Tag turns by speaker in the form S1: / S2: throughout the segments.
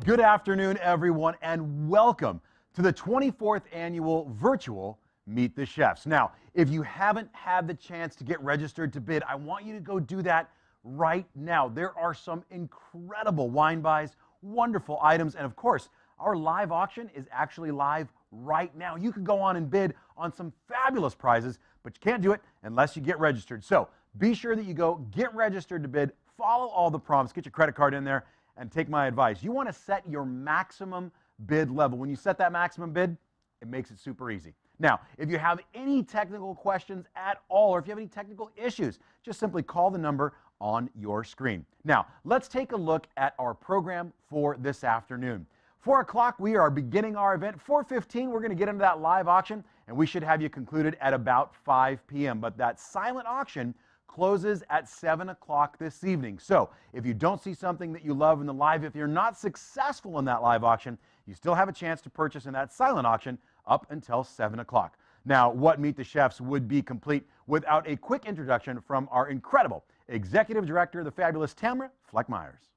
S1: Good afternoon, everyone, and welcome to the 24th annual virtual Meet the Chefs. Now, if you haven't had the chance to get registered to bid, I want you to go do that right now. There are some incredible wine buys, wonderful items, and of course, our live auction is actually live right now. You can go on and bid on some fabulous prizes, but you can't do it unless you get registered. So be sure that you go get registered to bid, follow all the prompts, get your credit card in there, and take my advice. You want to set your maximum bid level. When you set that maximum bid, it makes it super easy. Now, if you have any technical questions at all, or if you have any technical issues, just simply call the number on your screen. Now, let's take a look at our program for this afternoon. 4 o'clock, we are beginning our event. 4:15, we're going to get into that live auction, and we should have you concluded at about 5 p.m. But that silent auction closes at 7 o'clock this evening. So if you don't see something that you love in the live, if you're not successful in that live auction, you still have a chance to purchase in that silent auction up until 7 o'clock. Now, what Meet the Chefs would be complete without a quick introduction from our incredible Executive Director, the fabulous Tamara Fleck-Myers.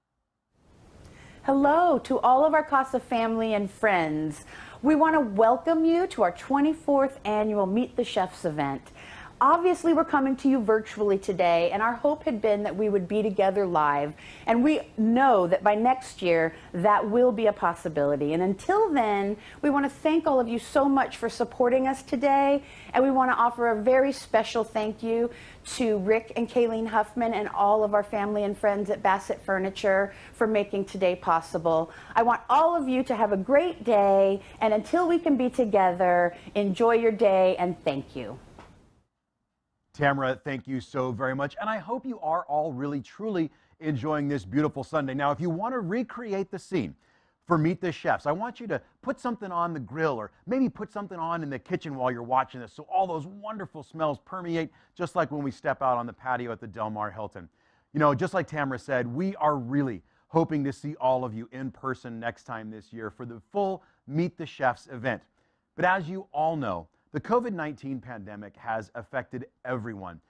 S2: Hello to all of our Casa family and friends. We want to welcome you to our 24th annual Meet the Chefs event. Obviously, we're coming to you virtually today, and our hope had been that we would be together live, and we know that by next year, that will be a possibility. And until then, we want to thank all of you so much for supporting us today, and we want to offer a very special thank you to Rick and Kayleen Huffman and all of our family and friends at Bassett Furniture for making today possible. I want all of you to have a great day, and until we can be together, enjoy your day, and thank you.
S1: Tamara, thank you so very much, and I hope you are all really, truly enjoying this beautiful Sunday. Now, if you want to recreate the scene for Meet the Chefs, I want you to put something on the grill or maybe put something on in the kitchen while you're watching this so all those wonderful smells permeate, just like when we step out on the patio at the Del Mar Hilton. You know, just like Tamara said, we are really hoping to see all of you in person next time this year for the full Meet the Chefs event. But as you all know, the COVID-19 pandemic has affected everyone,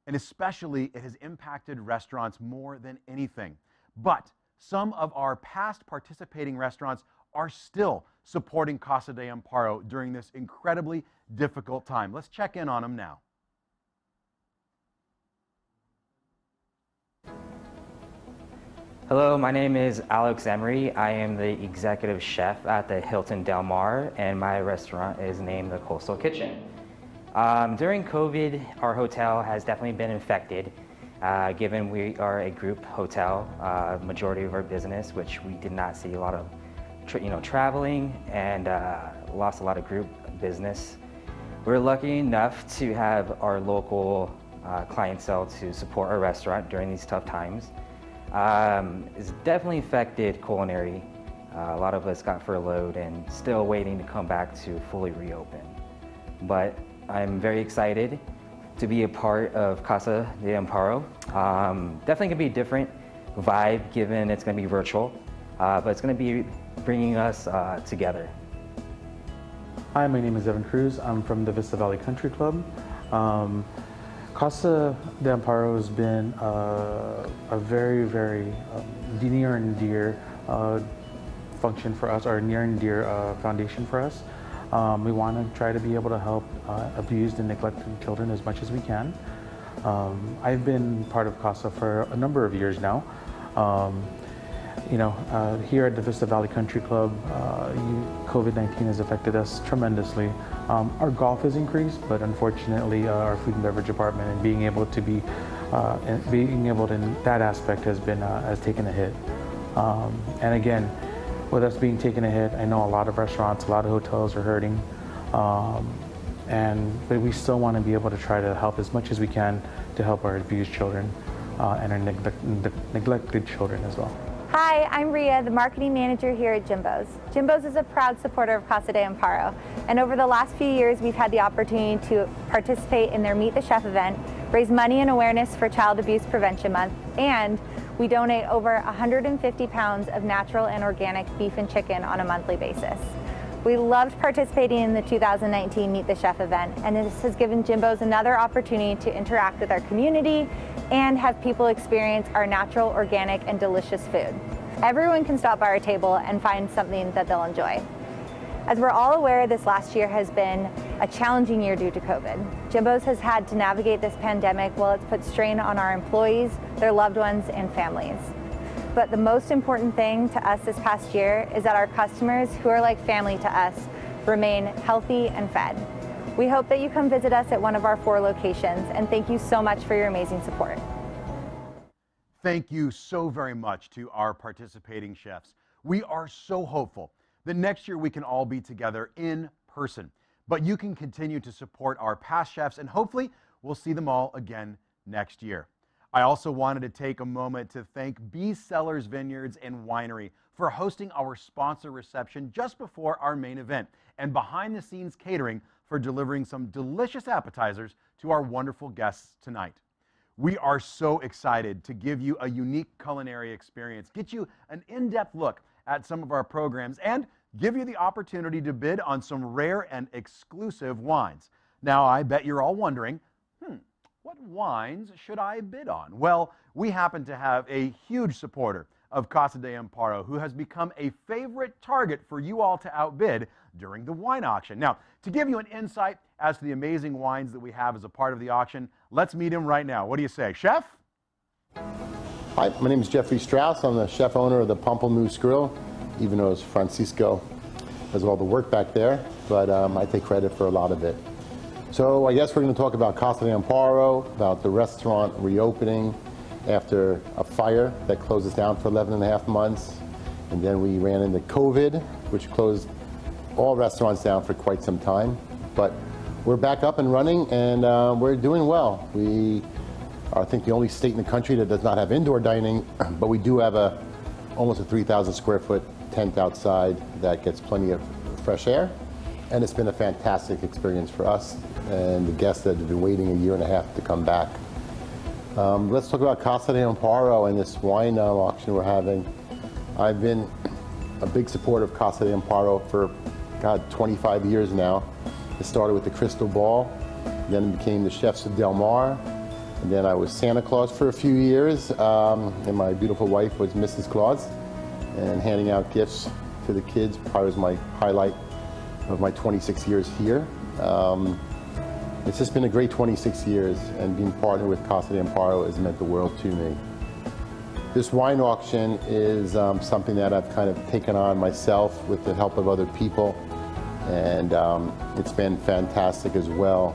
S1: and especially it has impacted restaurants more than anything. But some of our past participating restaurants are still supporting Casa de Amparo during this incredibly difficult time. Let's check in on them now.
S3: Hello, my name is Alex Emery. I am the executive chef at the Hilton Del Mar, and my restaurant is named the Coastal Kitchen. During COVID, our hotel has definitely been infected, given we are a group hotel, majority of our business, which we did not see a lot of traveling and lost a lot of group business. We're lucky enough to have our local clientele to support our restaurant during these tough times. It's definitely affected culinary. A lot of us got furloughed and still waiting to come back to fully reopen. But I'm very excited to be a part of Casa de Amparo. Definitely gonna be a different vibe given it's gonna be virtual, but it's gonna be bringing us together.
S4: Hi, my name is Evan Cruz. I'm from the Vista Valley Country Club. Casa de Amparo has been a very, very near and dear function for us, or near and dear foundation for us. We want to try to be able to help abused and neglected children as much as we can. I've been part of Casa for a number of years now. Here at the Vista Valley Country Club, COVID-19 has affected us tremendously. Our golf has increased, but unfortunately our food and beverage department and being able in that aspect has taken a hit. And again, with us being taken a hit, I know a lot of restaurants, a lot of hotels are hurting, but we still want to be able to try to help as much as we can to help our abused children and our neglected children as well.
S5: Hi, I'm Ria, the marketing manager here at Jimbo's. Jimbo's is a proud supporter of Casa de Amparo, and over the last few years we've had the opportunity to participate in their Meet the Chef event, raise money and awareness for Child Abuse Prevention Month, and we donate over 150 pounds of natural and organic beef and chicken on a monthly basis. We loved participating in the 2019 Meet the Chef event, and this has given Jimbo's another opportunity to interact with our community and have people experience our natural, organic, and delicious food. Everyone can stop by our table and find something that they'll enjoy. As we're all aware, this last year has been a challenging year due to COVID. Jimbo's has had to navigate this pandemic while it's put strain on our employees, their loved ones, and families. But the most important thing to us this past year is that our customers, who are like family to us, remain healthy and fed. We hope that you come visit us at one of our 4 locations, and thank you so much for your amazing support.
S1: Thank you so very much to our participating chefs. We are so hopeful that next year we can all be together in person. But you can continue to support our past chefs, and hopefully we'll see them all again next year. I also wanted to take a moment to thank Bee Cellars Vineyards and Winery for hosting our sponsor reception just before our main event, and behind the scenes catering for delivering some delicious appetizers to our wonderful guests tonight. We are so excited to give you a unique culinary experience, get you an in-depth look at some of our programs, and give you the opportunity to bid on some rare and exclusive wines. Now, I bet you're all wondering, what wines should I bid on? Well, we happen to have a huge supporter of Casa de Amparo who has become a favorite target for you all to outbid during the wine auction. Now, to give you an insight as to the amazing wines that we have as a part of the auction, let's meet him right now. What do you say, Chef?
S6: Hi, my name is Jeffrey Strauss. I'm the chef owner of the Pamplemousse Grill, even though Francisco does all the work back there, but I take credit for a lot of it. So I guess we're going to talk about Casa de Amparo, about the restaurant reopening after a fire that closed us down for 11.5 months. And then we ran into COVID, which closed all restaurants down for quite some time. But we're back up and running, and we're doing well. We are, I think, the only state in the country that does not have indoor dining, but we do have almost a 3,000 square foot tent outside that gets plenty of fresh air. And it's been a fantastic experience for us and the guests that have been waiting 1.5 years to come back. Let's talk about Casa de Amparo and this wine auction we're having. I've been a big supporter of Casa de Amparo for, 25 years now. It started with the Crystal Ball, then it became the Chefs of Del Mar, and then I was Santa Claus for a few years, and my beautiful wife was Mrs. Claus, and handing out gifts to the kids probably was my highlight of my 26 years here. It's just been a great 26 years, and being partnered with Casa de Amparo has meant the world to me. This wine auction is something that I've kind of taken on myself with the help of other people, and it's been fantastic as well.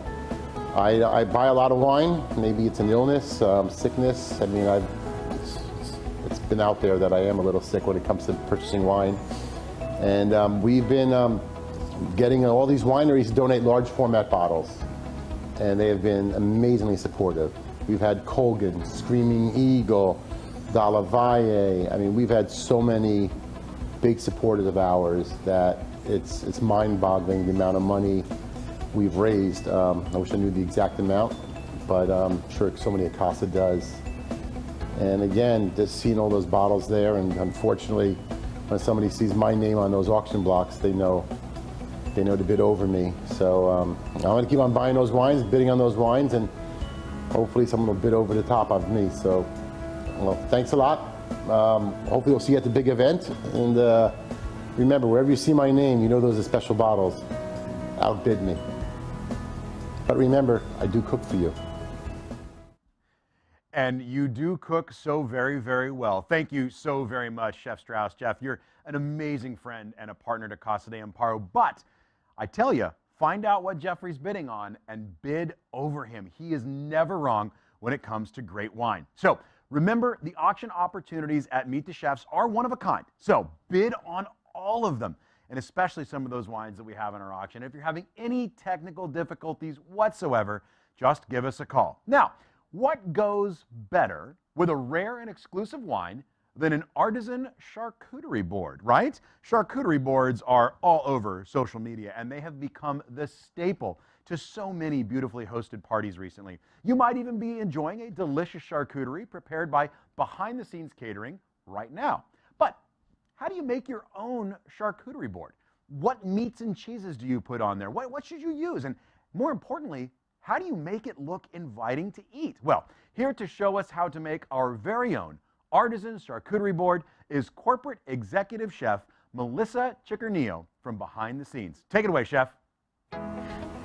S6: I buy a lot of wine. Maybe it's an illness, sickness. I mean, it's been out there that I am a little sick when it comes to purchasing wine. And we've been getting all these wineries to donate large format bottles, and they have been amazingly supportive. We've had Colgan, Screaming Eagle, Dalla Valle. I mean, we've had so many big supporters of ours that it's mind-boggling the amount of money we've raised. I wish I knew the exact amount, but I'm sure somebody at Casa does. And again, just seeing all those bottles there, and unfortunately, when somebody sees my name on those auction blocks, they know to bid over me. So I'm going to keep on buying those wines, bidding on those wines, and hopefully someone will bid over the top of me. So, well, thanks a lot. Hopefully we'll see you at the big event. And remember, wherever you see my name, you know those are special bottles. Outbid me. But remember, I do cook for you.
S1: And you do cook so very, very well. Thank you so very much, Chef Strauss. Jeff, you're an amazing friend and a partner to Casa de Amparo. But I tell you, find out what Jeffrey's bidding on and bid over him. He is never wrong when it comes to great wine. So remember, the auction opportunities at Meet the Chefs are one of a kind. So bid on all of them, and especially some of those wines that we have in our auction. If you're having any technical difficulties whatsoever, just give us a call. Now, what goes better with a rare and exclusive wine than an artisan charcuterie board, right? Charcuterie boards are all over social media, and they have become the staple to so many beautifully hosted parties recently. You might even be enjoying a delicious charcuterie prepared by behind-the-scenes catering right now. But how do you make your own charcuterie board? What meats and cheeses do you put on there? What should you use? And more importantly, how do you make it look inviting to eat? Well, here to show us how to make our very own artisan charcuterie board is corporate executive chef Melissa Chicernillo from behind the scenes. Take it away, chef.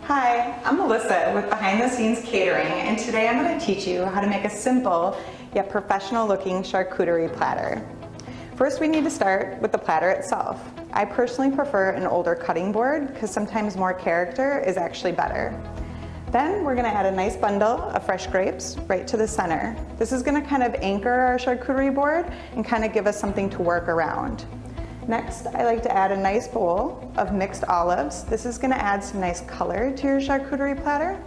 S7: Hi, I'm Melissa with Behind the Scenes Catering, and today I'm going to teach you how to make a simple yet professional looking charcuterie platter. First, we need to start with the platter itself. I personally prefer an older cutting board because sometimes more character is actually better. Then we're going to add a nice bundle of fresh grapes right to the center. This is going to kind of anchor our charcuterie board and kind of give us something to work around. Next, I like to add a nice bowl of mixed olives. This is going to add some nice color to your charcuterie platter.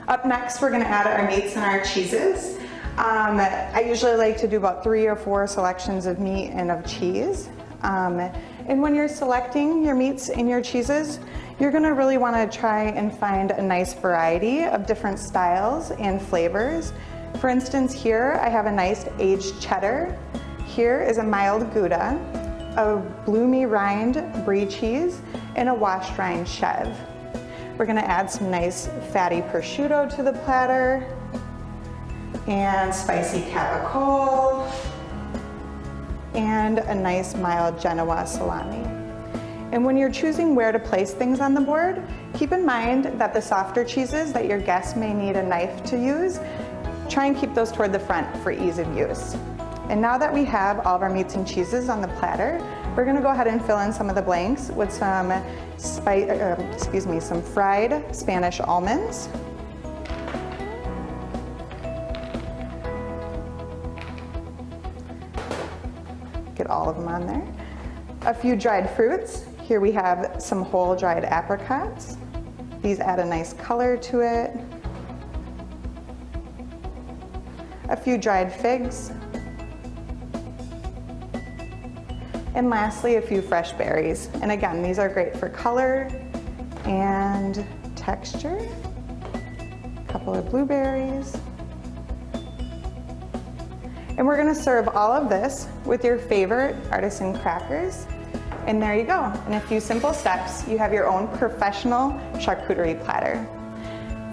S7: Up next, we're going to add our meats and our cheeses. I usually like to do about 3 or 4 selections of meat and of cheese. And when you're selecting your meats and your cheeses, you're going to really want to try and find a nice variety of different styles and flavors. For instance, here I have a nice aged cheddar. Here is a mild Gouda, a bloomy rind brie cheese, and a washed rind chev. We're going to add some nice fatty prosciutto to the platter, and spicy capicola, and a nice mild Genoa salami. And when you're choosing where to place things on the board, keep in mind that the softer cheeses that your guests may need a knife to use, try and keep those toward the front for ease of use. And now that we have all of our meats and cheeses on the platter, we're going to go ahead and fill in some of the blanks with some fried Spanish almonds. Get all of them on there. A few dried fruits. Here we have some whole dried apricots. These add a nice color to it. A few dried figs. And lastly, a few fresh berries. And again, these are great for color and texture. A couple of blueberries. And we're going to serve all of this with your favorite artisan crackers. And there you go. In a few simple steps, you have your own professional charcuterie platter.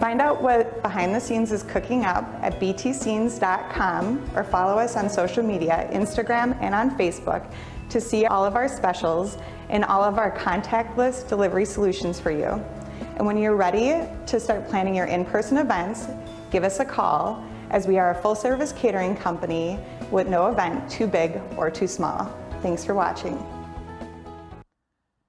S7: Find out what Behind the Scenes is cooking up at btscenes.com or follow us on social media, Instagram and on Facebook, to see all of our specials and all of our contactless delivery solutions for you. And when you're ready to start planning your in-person events, give us a call, as we are a full-service catering company with no event too big or too small. Thanks for watching.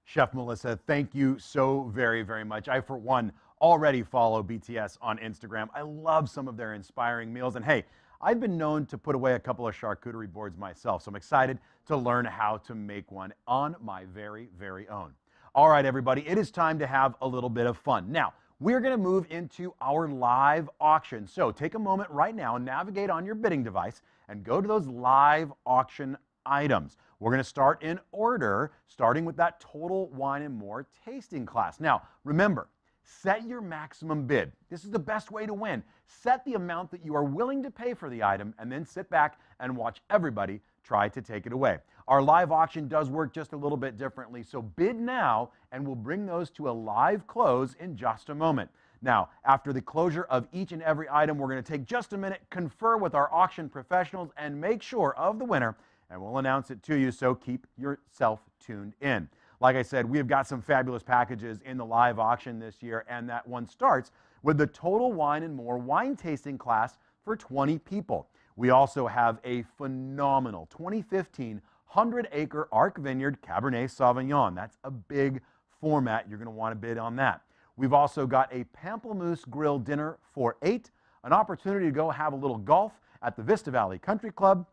S1: Chef Melissa, thank you so very, very much. I, for one, already follow BTS on Instagram. I love some of their inspiring meals. And hey, I've been known to put away a couple of charcuterie boards myself, so I'm excited to learn how to make one on my very, very own. All right, everybody, it is time to have a little bit of fun. Now, we're going to move into our live auction. So take a moment right now and navigate on your bidding device and go to those live auction items. We're going to start in order, starting with that Total Wine and More tasting class. Now, remember, set your maximum bid. This is the best way to win. Set the amount that you are willing to pay for the item and then sit back and watch everybody try to take it away. Our live auction does work just a little bit differently, so bid now and we'll bring those to a live close in just a moment. Now, after the closure of each and every item, we're going to take just a minute, confer with our auction professionals, and make sure of the winner, and we'll announce it to you, so keep yourself tuned in. Like I said, we've got some fabulous packages in the live auction this year, and that one starts with the Total Wine and More wine tasting class for 20 people. We also have a phenomenal 2015 100-acre Arc Vineyard Cabernet Sauvignon. That's a big format. You're going to want to bid on that. We've also got a Pamplemousse Grill dinner for 8, an opportunity to go have a little golf at the Vista Valley Country Club,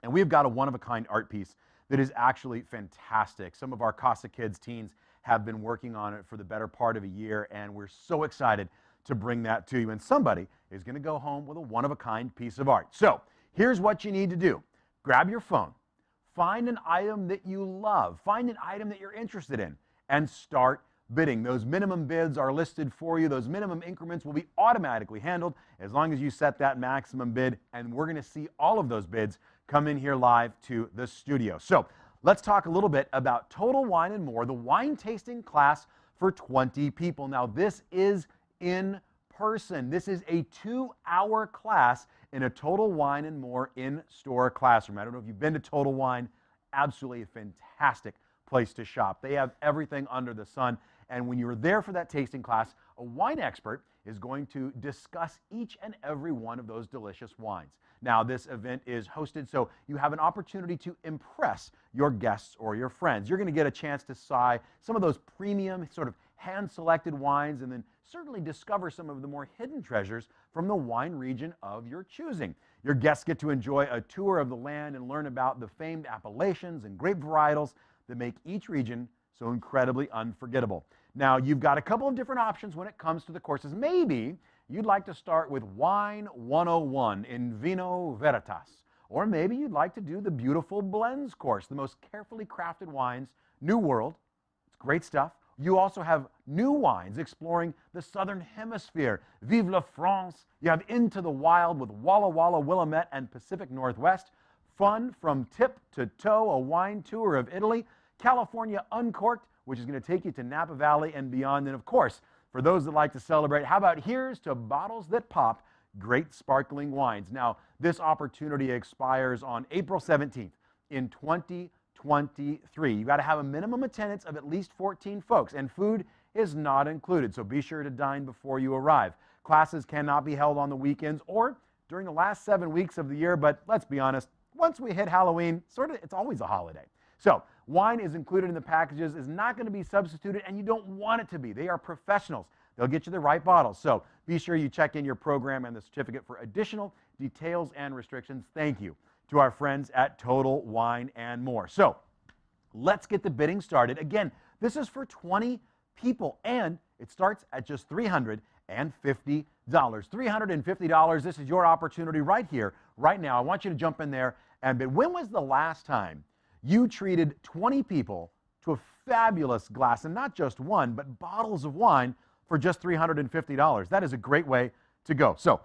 S1: and we've got a one-of-a-kind art piece that is actually fantastic. Some of our Casa Kids teens have been working on it for the better part of a year, and we're so excited to bring that to you. And somebody is going to go home with a one-of-a-kind piece of art. So here's what you need to do. Grab your phone, find an item that you love, find an item that you're interested in, and start bidding. Those minimum bids are listed for you. Those minimum increments will be automatically handled as long as you set that maximum bid, and we're going to see all of those bids come in here live to the studio. So let's talk a little bit about Total Wine and More, the wine tasting class for 20 people. Now, this is in person. This is a 2-hour class in a Total Wine and More in-store classroom. I don't know if you've been to Total Wine, absolutely a fantastic place to shop. They have everything under the sun, and when you're there for that tasting class, a wine expert is going to discuss each and every one of those delicious wines. Now, this event is hosted so you have an opportunity to impress your guests or your friends. You're going to get a chance to try some of those premium, sort of hand-selected wines, and then certainly discover some of the more hidden treasures from the wine region of your choosing. Your guests get to enjoy a tour of the land and learn about the famed appellations and grape varietals that make each region so incredibly unforgettable. Now, you've got a couple of different options when it comes to the courses. Maybe you'd like to start with Wine 101 in Vino Veritas. Or maybe you'd like to do the beautiful blends course, the most carefully crafted wines, New World. It's great stuff. You also have new wines exploring the Southern Hemisphere, Vive la France. You have Into the Wild with Walla Walla, Willamette, and Pacific Northwest. Fun from tip to toe, a wine tour of Italy. California Uncorked, which is going to take you to Napa Valley and beyond. And of course, for those that like to celebrate, how about Here's to Bottles That Pop, great sparkling wines. Now, this opportunity expires on April 17th in 2023. You got to have a minimum attendance of at least 14 folks, and food is not included, so be sure to dine before you arrive. Classes cannot be held on the weekends or during the last 7 weeks of the year, but let's be honest, once we hit Halloween, it's always a holiday. So, wine is included in the packages, is not going to be substituted, and you don't want it to be. They are professionals. They'll get you the right bottles. So, be sure you check in your program and the certificate for additional details and restrictions. Thank you to our friends at Total Wine and More. So, let's get the bidding started. Again, this is for 20 people, and it starts at just $350. $350, this is your opportunity right here, right now. I want you to jump in there and bid. When was the last time you treated 20 people to a fabulous glass, and not just one, but bottles of wine for just $350? That is a great way to go. So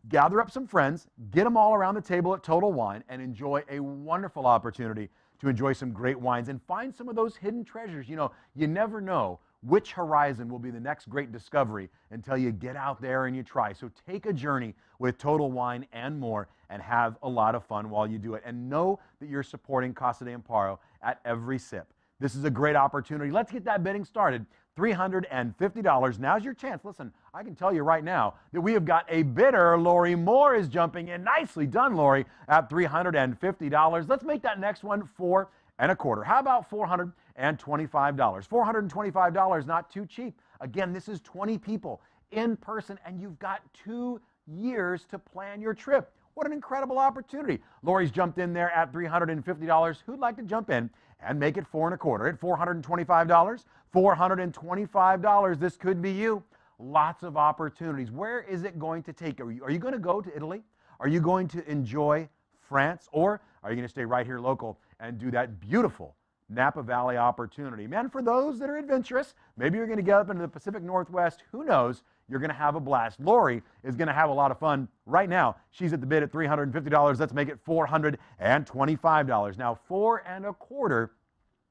S1: gather up some friends, get them all around the table at Total Wine, and enjoy a wonderful opportunity to enjoy some great wines and find some of those hidden treasures. You know, you never know which horizon will be the next great discovery until you get out there and you try. So take a journey with Total Wine and More and have a lot of fun while you do it. And know that you're supporting Casa de Amparo at every sip. This is a great opportunity. Let's get that bidding started. $350. Now's your chance. Listen, I can tell you right now that we have got a bidder. Lori Moore is jumping in. Nicely done, Lori, at $350. Let's make that next one $425. How about $425? $425, not too cheap. Again, this is 20 people in person, and you've got 2 years to plan your trip. What an incredible opportunity. Lori's jumped in there at $350. Who'd like to jump in and make it $425 at $425? $425, this could be you. Lots of opportunities. Where is it going to take you? Are you going to go to Italy? Are you going to enjoy France? Or are you going to stay right here local and do that beautiful Napa Valley opportunity? Man, for those that are adventurous, maybe you're going to get up into the Pacific Northwest. Who knows? You're going to have a blast. Lori is going to have a lot of fun right now. She's at the bid at $350. Let's make it $425. Now, $425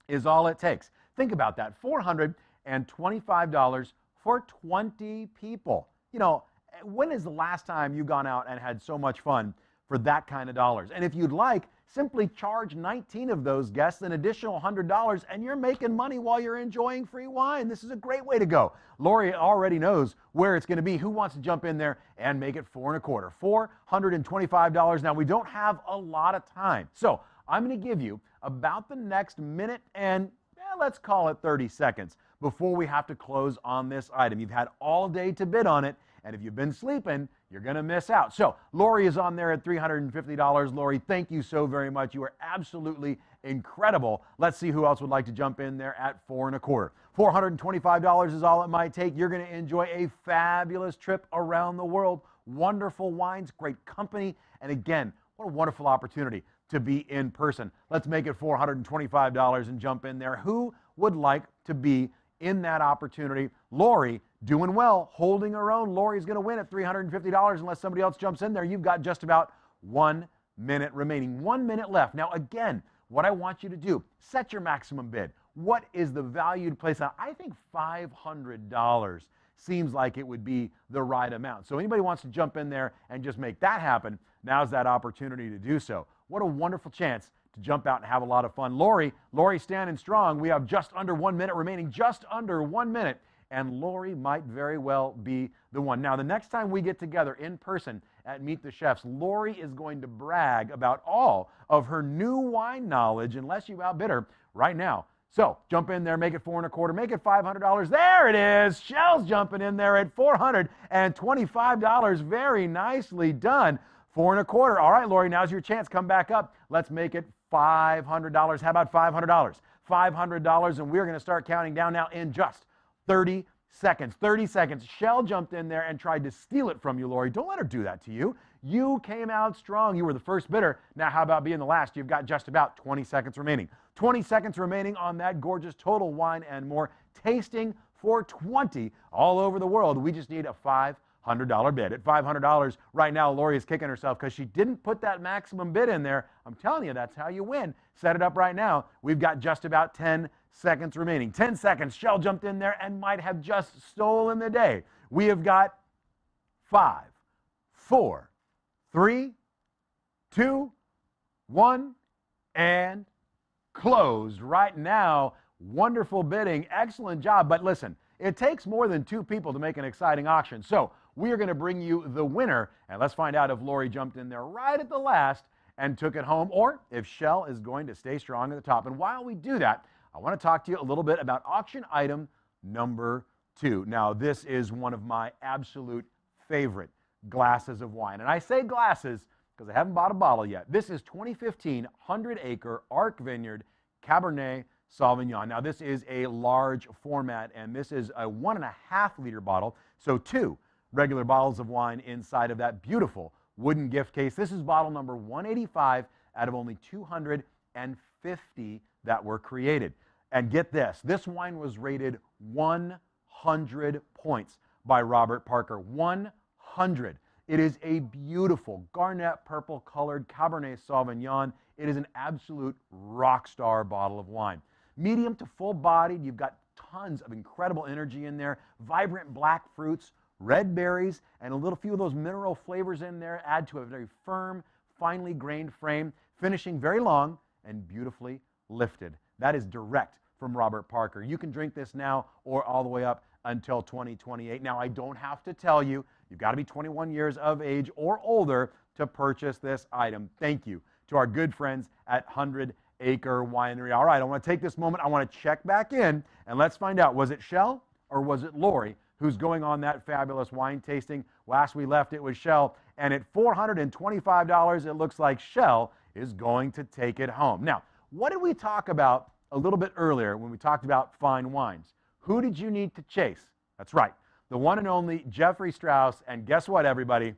S1: is all it takes. Think about that. $425 for 20 people. You know, when is the last time you've gone out and had so much fun for that kind of dollars? And if you'd like, simply charge 19 of those guests an additional $100, and you're making money while you're enjoying free wine. This is a great way to go. Lori already knows where it's going to be. Who wants to jump in there and make it $425? $425. Now, we don't have a lot of time, so I'm going to give you about the next minute and let's call it 30 seconds before we have to close on this item. You've had all day to bid on it, and if you've been sleeping, you're going to miss out. So Lori is on there at $350. Lori, thank you so very much. You are absolutely incredible. Let's see who else would like to jump in there at $425. $425 is all it might take. You're going to enjoy a fabulous trip around the world. Wonderful wines, great company, and again, what a wonderful opportunity to be in person. Let's make it $425 and jump in there. Who would like to be in that opportunity? Lori, doing well, holding her own. Lori's going to win at $350 unless somebody else jumps in there. You've got just about 1 minute remaining. 1 minute left. Now, again, what I want you to do, set your maximum bid. What is the value to place on? I think $500 seems like it would be the right amount. So anybody wants to jump in there and just make that happen, now's that opportunity to do so. What a wonderful chance to jump out and have a lot of fun. Lori's standing strong. We have just under 1 minute remaining, just under 1 minute. And Lori might very well be the one. Now, the next time we get together in person at Meet the Chefs, Lori is going to brag about all of her new wine knowledge, unless you outbid her right now. So jump in there, make it $4 1/4, make it $500. There it is. Shell's jumping in there at $425. Very nicely done. $4 1/4. All right, Lori, now's your chance. Come back up. Let's make it $500. How about $500? $500, and we're going to start counting down now in just 30 seconds. 30 seconds. Shell jumped in there and tried to steal it from you, Lori. Don't let her do that to you. You came out strong. You were the first bidder. Now, how about being the last? You've got just about 20 seconds remaining. 20 seconds remaining on that gorgeous Total Wine and More tasting for 20 all over the world. We just need a $500 bid. At $500 right now, Lori is kicking herself because she didn't put that maximum bid in there. I'm telling you, that's how you win. Set it up right now. We've got just about 10 seconds remaining. 10 seconds. Shell jumped in there and might have just stolen the day. We have got 5, 4, 3, 2, 1, and closed right now. Wonderful bidding. Excellent job. But listen, it takes more than 2 people to make an exciting auction. So we are going to bring you the winner, and let's find out if Lori jumped in there right at the last and took it home, or if Shell is going to stay strong at the top. And while we do that, I want to talk to you a little bit about auction item number 2. Now, this is one of my absolute favorite glasses of wine. And I say glasses because I haven't bought a bottle yet. This is 2015 100-acre Arc Vineyard Cabernet Sauvignon. Now, this is a large format, and this is a 1.5 liter bottle, so 2 regular bottles of wine inside of that beautiful wooden gift case. This is bottle number 185 out of only 250 that were created. And get this, this wine was rated 100 points by Robert Parker. 100. It is a beautiful garnet purple colored Cabernet Sauvignon. It is an absolute rock star bottle of wine. Medium to full bodied, you've got tons of incredible energy in there, vibrant black fruits, red berries, and a little few of those mineral flavors in there add to a very firm, finely grained frame, finishing very long and beautifully lifted. That is direct from Robert Parker. You can drink this now or all the way up until 2028. Now, I don't have to tell you, you've got to be 21 years of age or older to purchase this item. Thank you to our good friends at 100 Acre Winery. All right, I want to take this moment. I want to check back in, and let's find out, was it Shell or was it Lori who's going on that fabulous wine tasting? Last we left, it was Shell, and at $425, it looks like Shell is going to take it home. Now, what did we talk about a little bit earlier when we talked about fine wines? Who did you need to chase? That's right, the one and only Jeffrey Strauss. And guess what, everybody?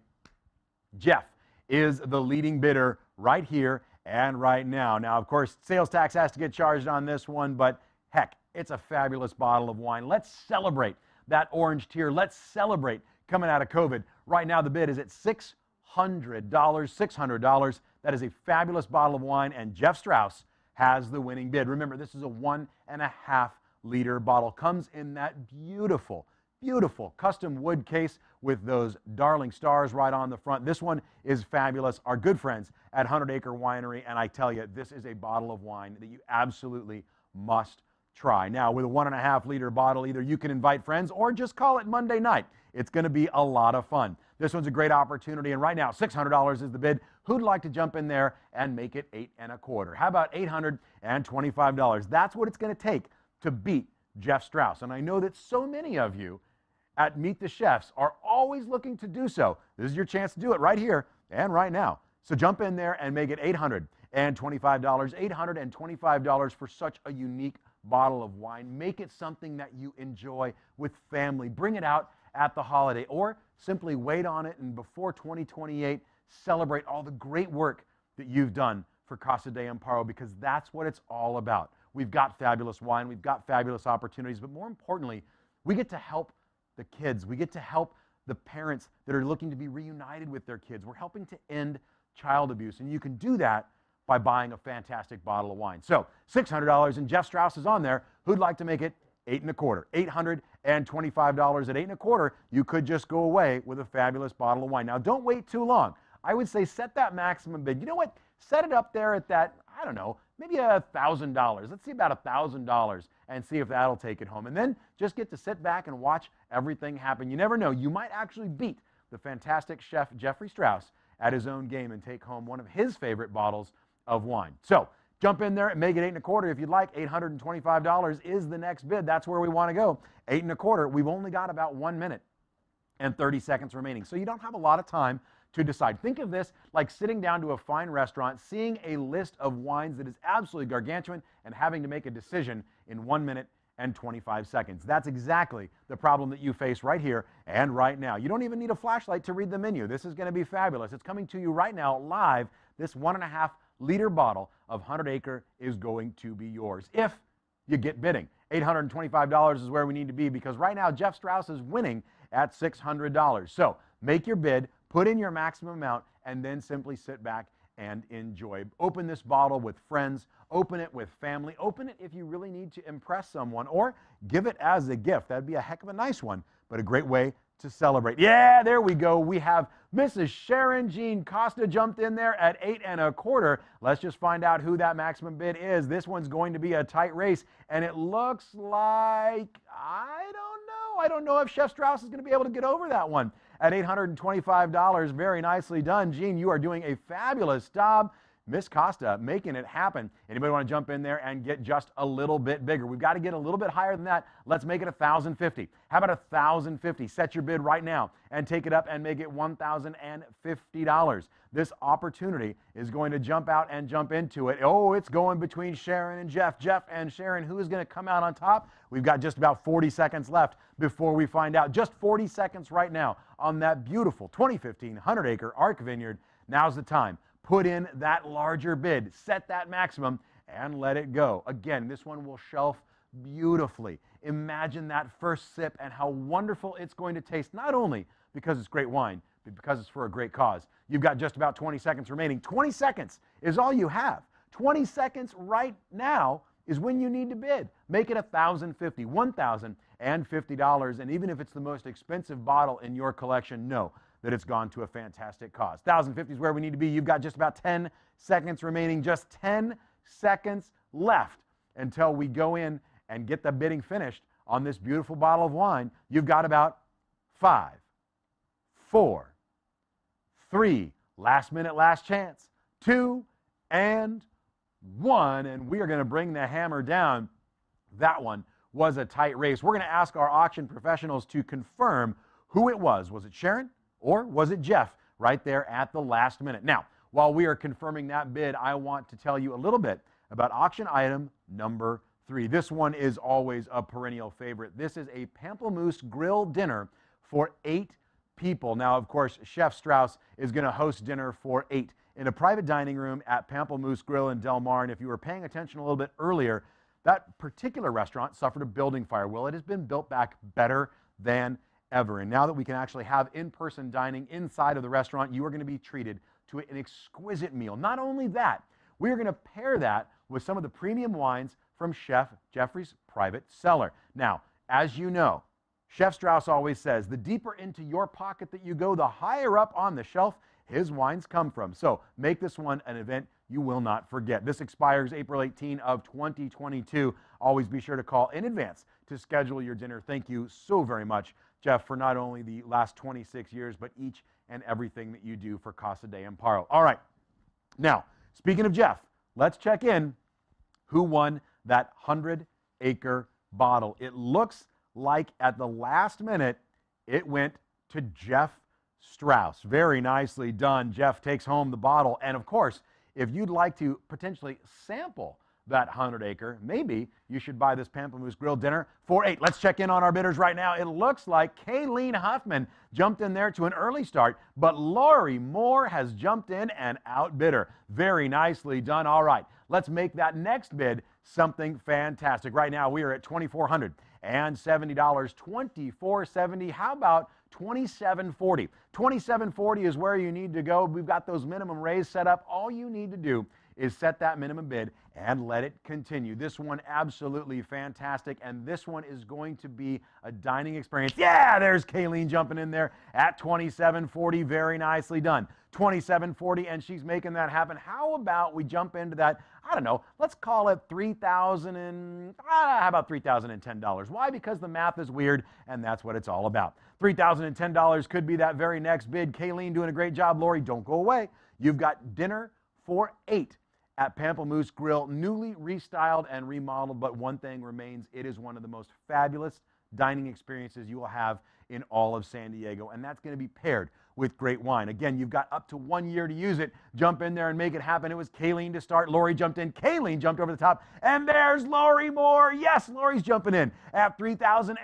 S1: Jeff is the leading bidder right here and right now. Now, of course, sales tax has to get charged on this one, but heck, it's a fabulous bottle of wine. Let's celebrate that orange tier. Let's celebrate coming out of COVID. Right now, the bid is at $600. $600. That is a fabulous bottle of wine, and Jeff Strauss has the winning bid. Remember, this is a 1.5 liter bottle. Comes in that beautiful, beautiful custom wood case with those darling stars right on the front. This one is fabulous. Our good friends at 100 Acre Winery, and I tell you, this is a bottle of wine that you absolutely must try. Now, with a 1.5 liter bottle, either you can invite friends or just call it Monday night. It's going to be a lot of fun. This one's a great opportunity, and right now, $600 is the bid. Who'd like to jump in there and make it 8 1/4? How about $825? That's what it's going to take to beat Jeff Strauss. And I know that so many of you at Meet the Chefs are always looking to do so. This is your chance to do it right here and right now. So jump in there and make it $825. $825 for such a unique bottle of wine. Make it something that you enjoy with family. Bring it out at the holiday, or simply wait on it, and before 2028, celebrate all the great work that you've done for Casa de Amparo, because that's what it's all about. We've got fabulous wine, we've got fabulous opportunities, but more importantly, we get to help the kids. We get to help the parents that are looking to be reunited with their kids. We're helping to end child abuse, and you can do that by buying a fantastic bottle of wine. So $600, and Jeff Strauss is on there. Who'd like to make it 8 1/4? $825 at 8 1/4. You could just go away with a fabulous bottle of wine. Now, don't wait too long. I would say set that maximum bid. You know what? Set it up there at that, I don't know, maybe $1,000. Let's see about $1,000 and see if that'll take it home. And then just get to sit back and watch everything happen. You never know. You might actually beat the fantastic chef Jeffrey Strauss at his own game and take home one of his favorite bottles of wine. So jump in there and make it 8 1/4 if you'd like. $825 is the next bid. That's where we want to go. 8 1/4. We've only got about 1 minute and 30 seconds remaining. So you don't have a lot of time to decide. Think of this like sitting down to a fine restaurant, seeing a list of wines that is absolutely gargantuan and having to make a decision in 1 minute and 25 seconds. That's exactly the problem that you face right here and right now. You don't even need a flashlight to read the menu. This is going to be fabulous. It's coming to you right now live. This 1.5 liter bottle of 100 Acre is going to be yours if you get bidding. $825 is where we need to be because right now Jeff Strauss is winning at $600. So make your bid, put in your maximum amount, and then simply sit back and enjoy. Open this bottle with friends, open it with family, open it if you really need to impress someone, or give it as a gift. That'd be a heck of a nice one, but a great way to celebrate. Yeah, there we go. We have Mrs. Sharon Jean Costa jumped in there at 8 1/4. Let's just find out who that maximum bid is. This one's going to be a tight race, and it looks like, I don't know if Chef Strauss is going to be able to get over that one at $825. Very nicely done. Jean, you are doing a fabulous job. Miss Costa making it happen. Anybody want to jump in there and get just a little bit bigger? We've got to get a little bit higher than that. Let's make it $1,050. How about $1,050? Set your bid right now and take it up and make it $1,050. This opportunity is going to jump out and jump into it. Oh, it's going between Sharon and Jeff. Jeff and Sharon, who is going to come out on top? We've got just about 40 seconds left before we find out. Just 40 seconds right now on that beautiful 2015 100 Acre Arc Vineyard. Now's the time. Put in that larger bid, set that maximum, and let it go. Again, this one will shelf beautifully. Imagine that first sip and how wonderful it's going to taste, not only because it's great wine, but because it's for a great cause. You've got just about 20 seconds remaining. 20 seconds is all you have. 20 seconds right now is when you need to bid. Make it $1,050, $1,050, and even if it's the most expensive bottle in your collection, know that it's gone to a fantastic cause. $1,050 is where we need to be. You've got just about 10 seconds remaining, just 10 seconds left until we go in and get the bidding finished on this beautiful bottle of wine. You've got about 5, 4, 3, last minute, last chance, 2, and 1, and we are going to bring the hammer down. That one was a tight race. We're going to ask our auction professionals to confirm who it was. Was it Sharon? Or was it Jeff right there at the last minute? Now, while we are confirming that bid, I want to tell you a little bit about auction item number 3. This one is always a perennial favorite. This is a Pamplemousse grill dinner for 8 people. Now, of course, Chef Strauss is going to host dinner for 8 in a private dining room at Pamplemousse Grill in Del Mar. And if you were paying attention a little bit earlier, that particular restaurant suffered a building fire. Well, it has been built back better than ever. And now that we can actually have in-person dining inside of the restaurant, you are going to be treated to an exquisite meal. Not only that, we are going to pair that with some of the premium wines from Chef Jeffrey's private cellar. Now, as you know, Chef Strauss always says, the deeper into your pocket that you go, the higher up on the shelf his wines come from. So make this one an event you will not forget. This expires April 18 of 2022. Always be sure to call in advance to schedule your dinner. Thank you so very much, Jeff, for not only the last 26 years, but each and everything that you do for Casa de Amparo. All right. Now, speaking of Jeff, let's check in who won that 100 Acre bottle. It looks like at the last minute, it went to Jeff Strauss. Very nicely done. Jeff takes home the bottle. And of course, if you'd like to potentially sample that 100 Acre, maybe you should buy this Pamplemousse Grill dinner for 8. Let's check in on our bidders right now. It looks like Kayleen Huffman jumped in there to an early start, but Lori Moore has jumped in and outbid her. Very nicely done. All right, let's make that next bid something fantastic. Right now, we are at $2,470. $2,470. How about $2,740? $2,740 is where you need to go. We've got those minimum raise set up. All you need to do is set that minimum bid and let it continue. This one absolutely fantastic, and this one is going to be a dining experience. Yeah, there's Kayleen jumping in there at $27.40. Very nicely done. $27.40, and she's making that happen. How about we jump into that? I don't know, let's call it how about $3,010? Why? Because the math is weird, and that's what it's all about. $3,010 could be that very next bid. Kayleen doing a great job. Lori, don't go away. You've got dinner for 8 at Pamplemousse Grill, newly restyled and remodeled, but one thing remains, it is one of the most fabulous dining experiences you will have in all of San Diego, and that's going to be paired with great wine. Again, you've got up to 1 year to use it. Jump in there and make it happen. It was Kayleen to start. Lori jumped in. Kayleen jumped over the top, and there's Lori Moore. Yes, Lori's jumping in at $3,010.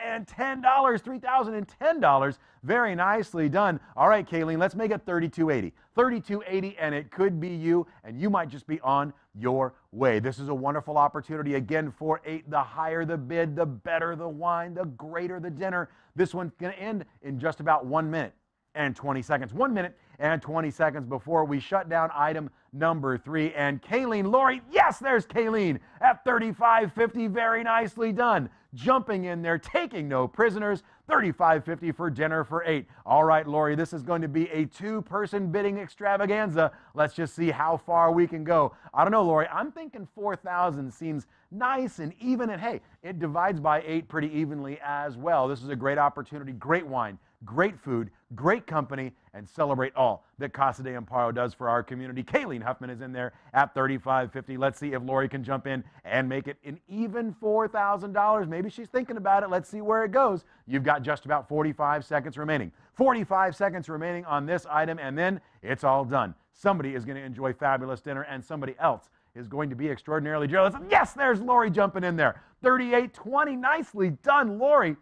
S1: $3,010. Very nicely done. All right, Kayleen, let's make it $3,280. $3,280, and it could be you, and you might just be on your way. This is a wonderful opportunity. Again, for 8, the higher the bid, the better the wine, the greater the dinner. This one's going to end in just about 1 minute and 20 seconds. 1 minute and 20 seconds before we shut down item number 3. And Kayleen, Lori, yes, there's Kayleen at $35.50. Very nicely done. Jumping in there, taking no prisoners. $35.50 for dinner for 8. All right, Lori, this is going to be a 2-person bidding extravaganza. Let's just see how far we can go. I don't know, Lori. I'm thinking 4,000 seems nice and even, and hey, it divides by 8 pretty evenly as well. This is a great opportunity, great wine, great food, great company, and celebrate all that Casa de Amparo does for our community. Kayleen Huffman is in there at $35.50. Let's see if Lori can jump in and make it an even $4,000. Maybe she's thinking about it. Let's see where it goes. You've got just about 45 seconds remaining. 45 seconds remaining on this item, and then it's all done. Somebody is going to enjoy fabulous dinner, and somebody else is going to be extraordinarily jealous. Yes, there's Lori jumping in there. $38.20. Nicely done, Lori.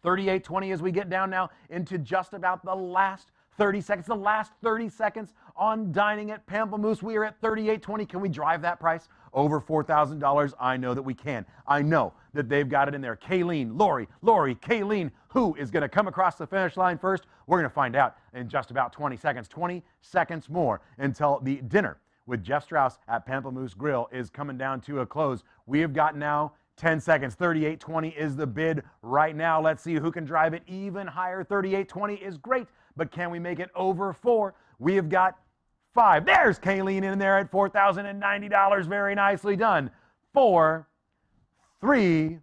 S1: $38.20 as we get down now into just about the last 30 seconds. The last 30 seconds on dining at Pamplemousse. We are at $38.20. Can we drive that price over $4,000? I know that we can. I know that they've got it in there. Kayleen, Lori, Kayleen. Who is going to come across the finish line first? We're going to find out in just about 20 seconds. 20 seconds more until the dinner with Jeff Strauss at Pamplemousse Grill is coming down to a close. We have got now 10 seconds. $38.20 is the bid right now. Let's see who can drive it even higher. $38.20 is great, but can we make it over 4? We have got 5. There's Kayleen in there at $4,090. Very nicely done. 4, 3,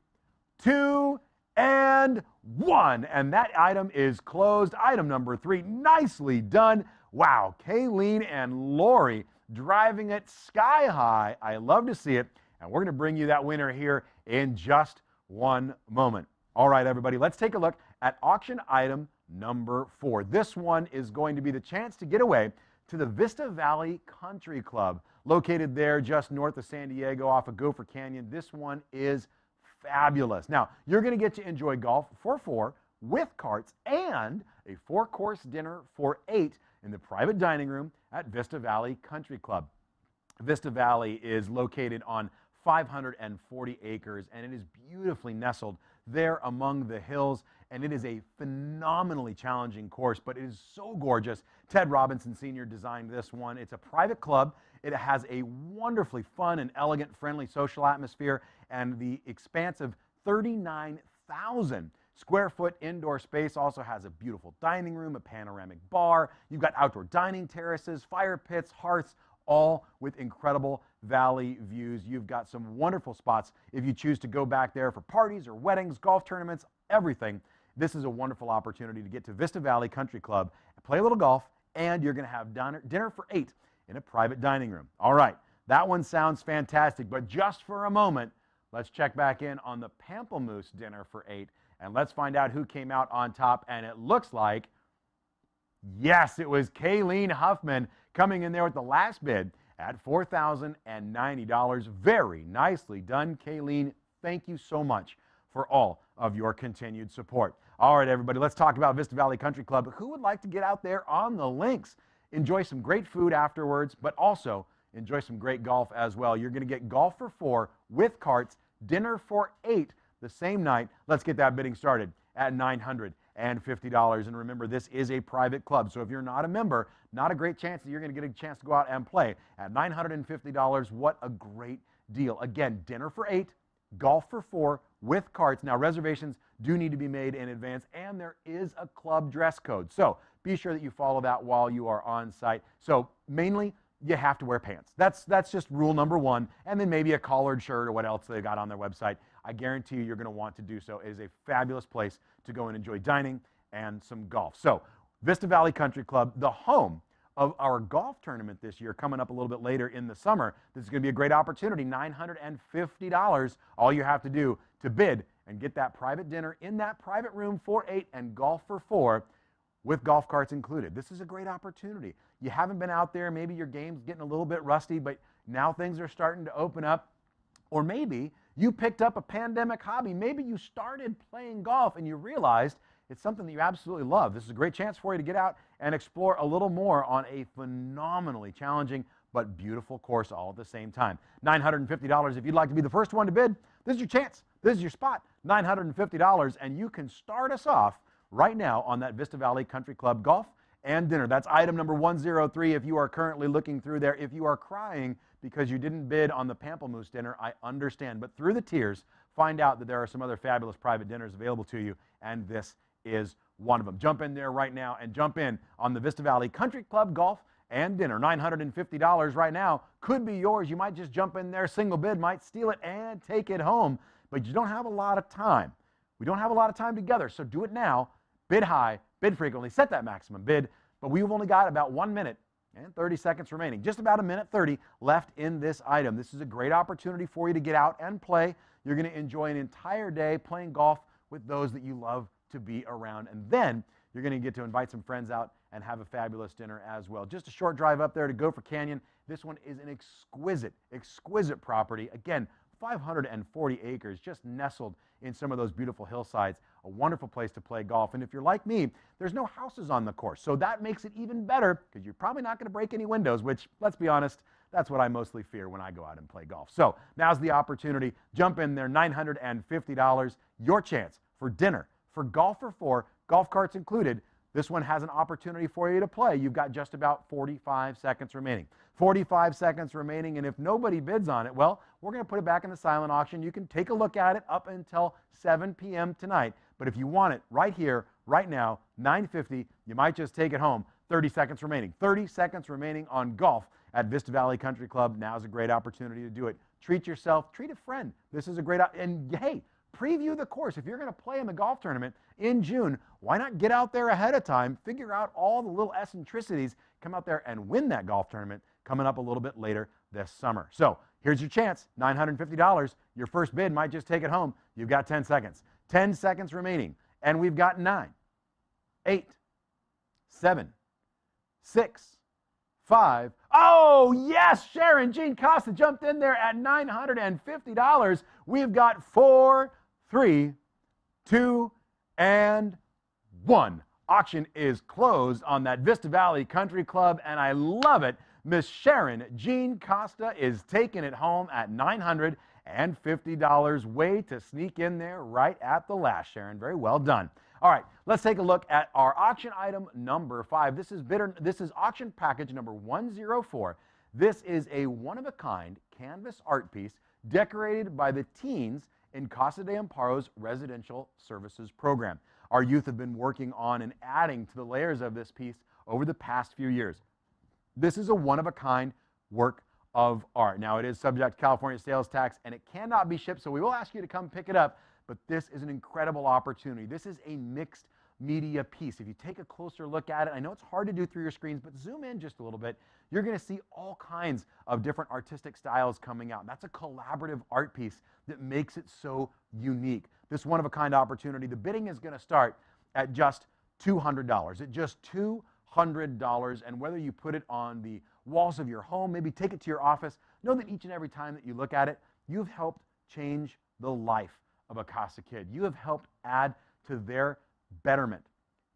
S1: 2, and 1. And that item is closed. Item number 3, nicely done. Wow, Kayleen and Lori driving it sky high. I love to see it. And we're going to bring you that winner here in just one moment. All right, everybody, let's take a look at auction item number 4. This one is going to be the chance to get away to the Vista Valley Country Club, located there just north of San Diego off of Gopher Canyon. This one is fabulous. Now, you're going to get to enjoy golf for 4 with carts and a 4-course dinner for 8 in the private dining room at Vista Valley Country Club. Vista Valley is located on 540 acres, and it is beautifully nestled there among the hills, and it is a phenomenally challenging course, but it is so gorgeous. Ted Robinson Sr. designed this one. It's a private club. It has a wonderfully fun and elegant, friendly social atmosphere, and the expansive 39,000 square foot indoor space also has a beautiful dining room, a panoramic bar. You've got outdoor dining terraces, fire pits, hearths, all with incredible valley views. You've got some wonderful spots if you choose to go back there for parties or weddings, golf tournaments, everything. This is a wonderful opportunity to get to Vista Valley Country Club, play a little golf, and you're going to have dinner for 8 in a private dining room. All right, that one sounds fantastic, but just for a moment, let's check back in on the Pamplemousse dinner for 8, and let's find out who came out on top. And it looks like, yes, it was Kayleen Huffman coming in there with the last bid at $4,090. Very nicely done, Kayleen. Thank you so much for all of your continued support. All right, everybody, let's talk about Vista Valley Country Club. Who would like to get out there on the links, enjoy some great food afterwards, but also enjoy some great golf as well? You're going to get golf for 4 with carts, dinner for 8 the same night. Let's get that bidding started at $950. $150. And remember, this is a private club, so if you're not a member, not a great chance that you're going to get a chance to go out and play. At $950, what a great deal. Again, dinner for 8, golf for 4 with carts. Now, reservations do need to be made in advance, and there is a club dress code. So be sure that you follow that while you are on site. So mainly, you have to wear pants. That's just rule number 1, and then maybe a collared shirt or what else they got on their website. I guarantee you, you're going to want to do so. It is a fabulous place to go and enjoy dining and some golf. So Vista Valley Country Club, the home of our golf tournament this year, coming up a little bit later in the summer. This is going to be a great opportunity, $950. All you have to do to bid and get that private dinner in that private room for 8 and golf for 4 with golf carts included. This is a great opportunity. You haven't been out there, maybe your game's getting a little bit rusty, but now things are starting to open up. Or maybe you picked up a pandemic hobby. Maybe you started playing golf and you realized it's something that you absolutely love. This is a great chance for you to get out and explore a little more on a phenomenally challenging but beautiful course all at the same time. $950. If you'd like to be the first one to bid, this is your chance. This is your spot. $950, and you can start us off right now on that Vista Valley Country Club golf and dinner. That's item number 103 if you are currently looking through there. If you are crying because you didn't bid on the Pamplemousse dinner, I understand. But through the tears, find out that there are some other fabulous private dinners available to you, and this is one of them. Jump in there right now and jump in on the Vista Valley Country Club golf and dinner. $950 right now could be yours. You might just jump in there, single bid, might steal it and take it home, but you don't have a lot of time. We don't have a lot of time together, so do it now. Bid high, bid frequently, set that maximum bid, but we've only got about 1 minute and 30 seconds remaining. Just about 1:30 left in this item. This is a great opportunity for you to get out and play. You're going to enjoy an entire day playing golf with those that you love to be around, and then you're going to get to invite some friends out and have a fabulous dinner as well. Just a short drive up there to Gopher Canyon. This one is an exquisite property. Again, 540 acres, just nestled in some of those beautiful hillsides. A wonderful place to play golf. And if you're like me, there's no houses on the course, so that makes it even better because you're probably not going to break any windows, which, let's be honest, that's what I mostly fear when I go out and play golf. So now's the opportunity. Jump in there, $950, your chance for dinner, for golf for 4, golf carts included. This one has an opportunity for you to play. You've got just about 45 seconds remaining. 45 seconds remaining, and if nobody bids on it, well, we're going to put it back in the silent auction. You can take a look at it up until 7 p.m. tonight, but if you want it right here, right now, $950, you might just take it home. 30 seconds remaining. 30 seconds remaining on golf at Vista Valley Country Club. Now's a great opportunity to do it. Treat yourself. Treat a friend. This is a great and hey, preview the course. If you're going to play in the golf tournament in June, why not get out there ahead of time, figure out all the little eccentricities, come out there and win that golf tournament coming up a little bit later this summer. So here's your chance, $950. Your first bid might just take it home. You've got 10 seconds. 10 seconds remaining, and we've got 9, 8, 7, 6, 5. Oh, yes, Sharon Jean Costa jumped in there at $950. We've got 4, 3, 2, and 1. Auction is closed on that Vista Valley Country Club, and I love it. Miss Sharon Jean Costa is taking it home at $950. Way to sneak in there right at the last, Sharon. Very well done. All right, let's take a look at our auction item number 5. This is auction package number 104. This is a one-of-a-kind canvas art piece decorated by the teens in Casa de Amparo's residential services program. Our youth have been working on and adding to the layers of this piece over the past few years. This is a one-of-a-kind work of art. Now, it is subject to California sales tax, and it cannot be shipped, so we will ask you to come pick it up, but this is an incredible opportunity. This is a mixed media piece. If you take a closer look at it, I know it's hard to do through your screens, but zoom in just a little bit, you're going to see all kinds of different artistic styles coming out. That's a collaborative art piece that makes it so unique. This one-of-a-kind opportunity, the bidding is going to start at just $200. At just $200, and whether you put it on the walls of your home, maybe take it to your office, know that each and every time that you look at it, you've helped change the life of a Casa Kid. You have helped add to their betterment.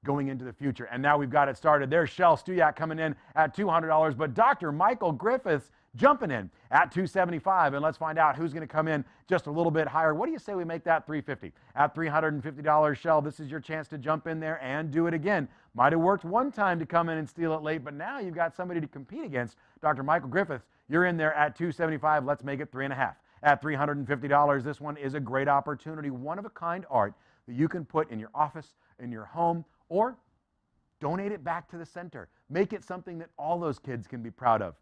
S1: going into the future. And now we've got it started. There's Shel Stuyak coming in at $200, but Dr. Michael Griffiths jumping in at $275. And let's find out who's going to come in just a little bit higher. What do you say we make that $350? At $350, Shel, this is your chance to jump in there and do it again. Might have worked one time to come in and steal it late, but now you've got somebody to compete against. Dr. Michael Griffiths, you're in there at $275. Let's make it $350. At $350, this one is a great opportunity, one-of-a-kind art that you can put in your office, in your home, or donate it back to the center. Make it something that all those kids can be proud of.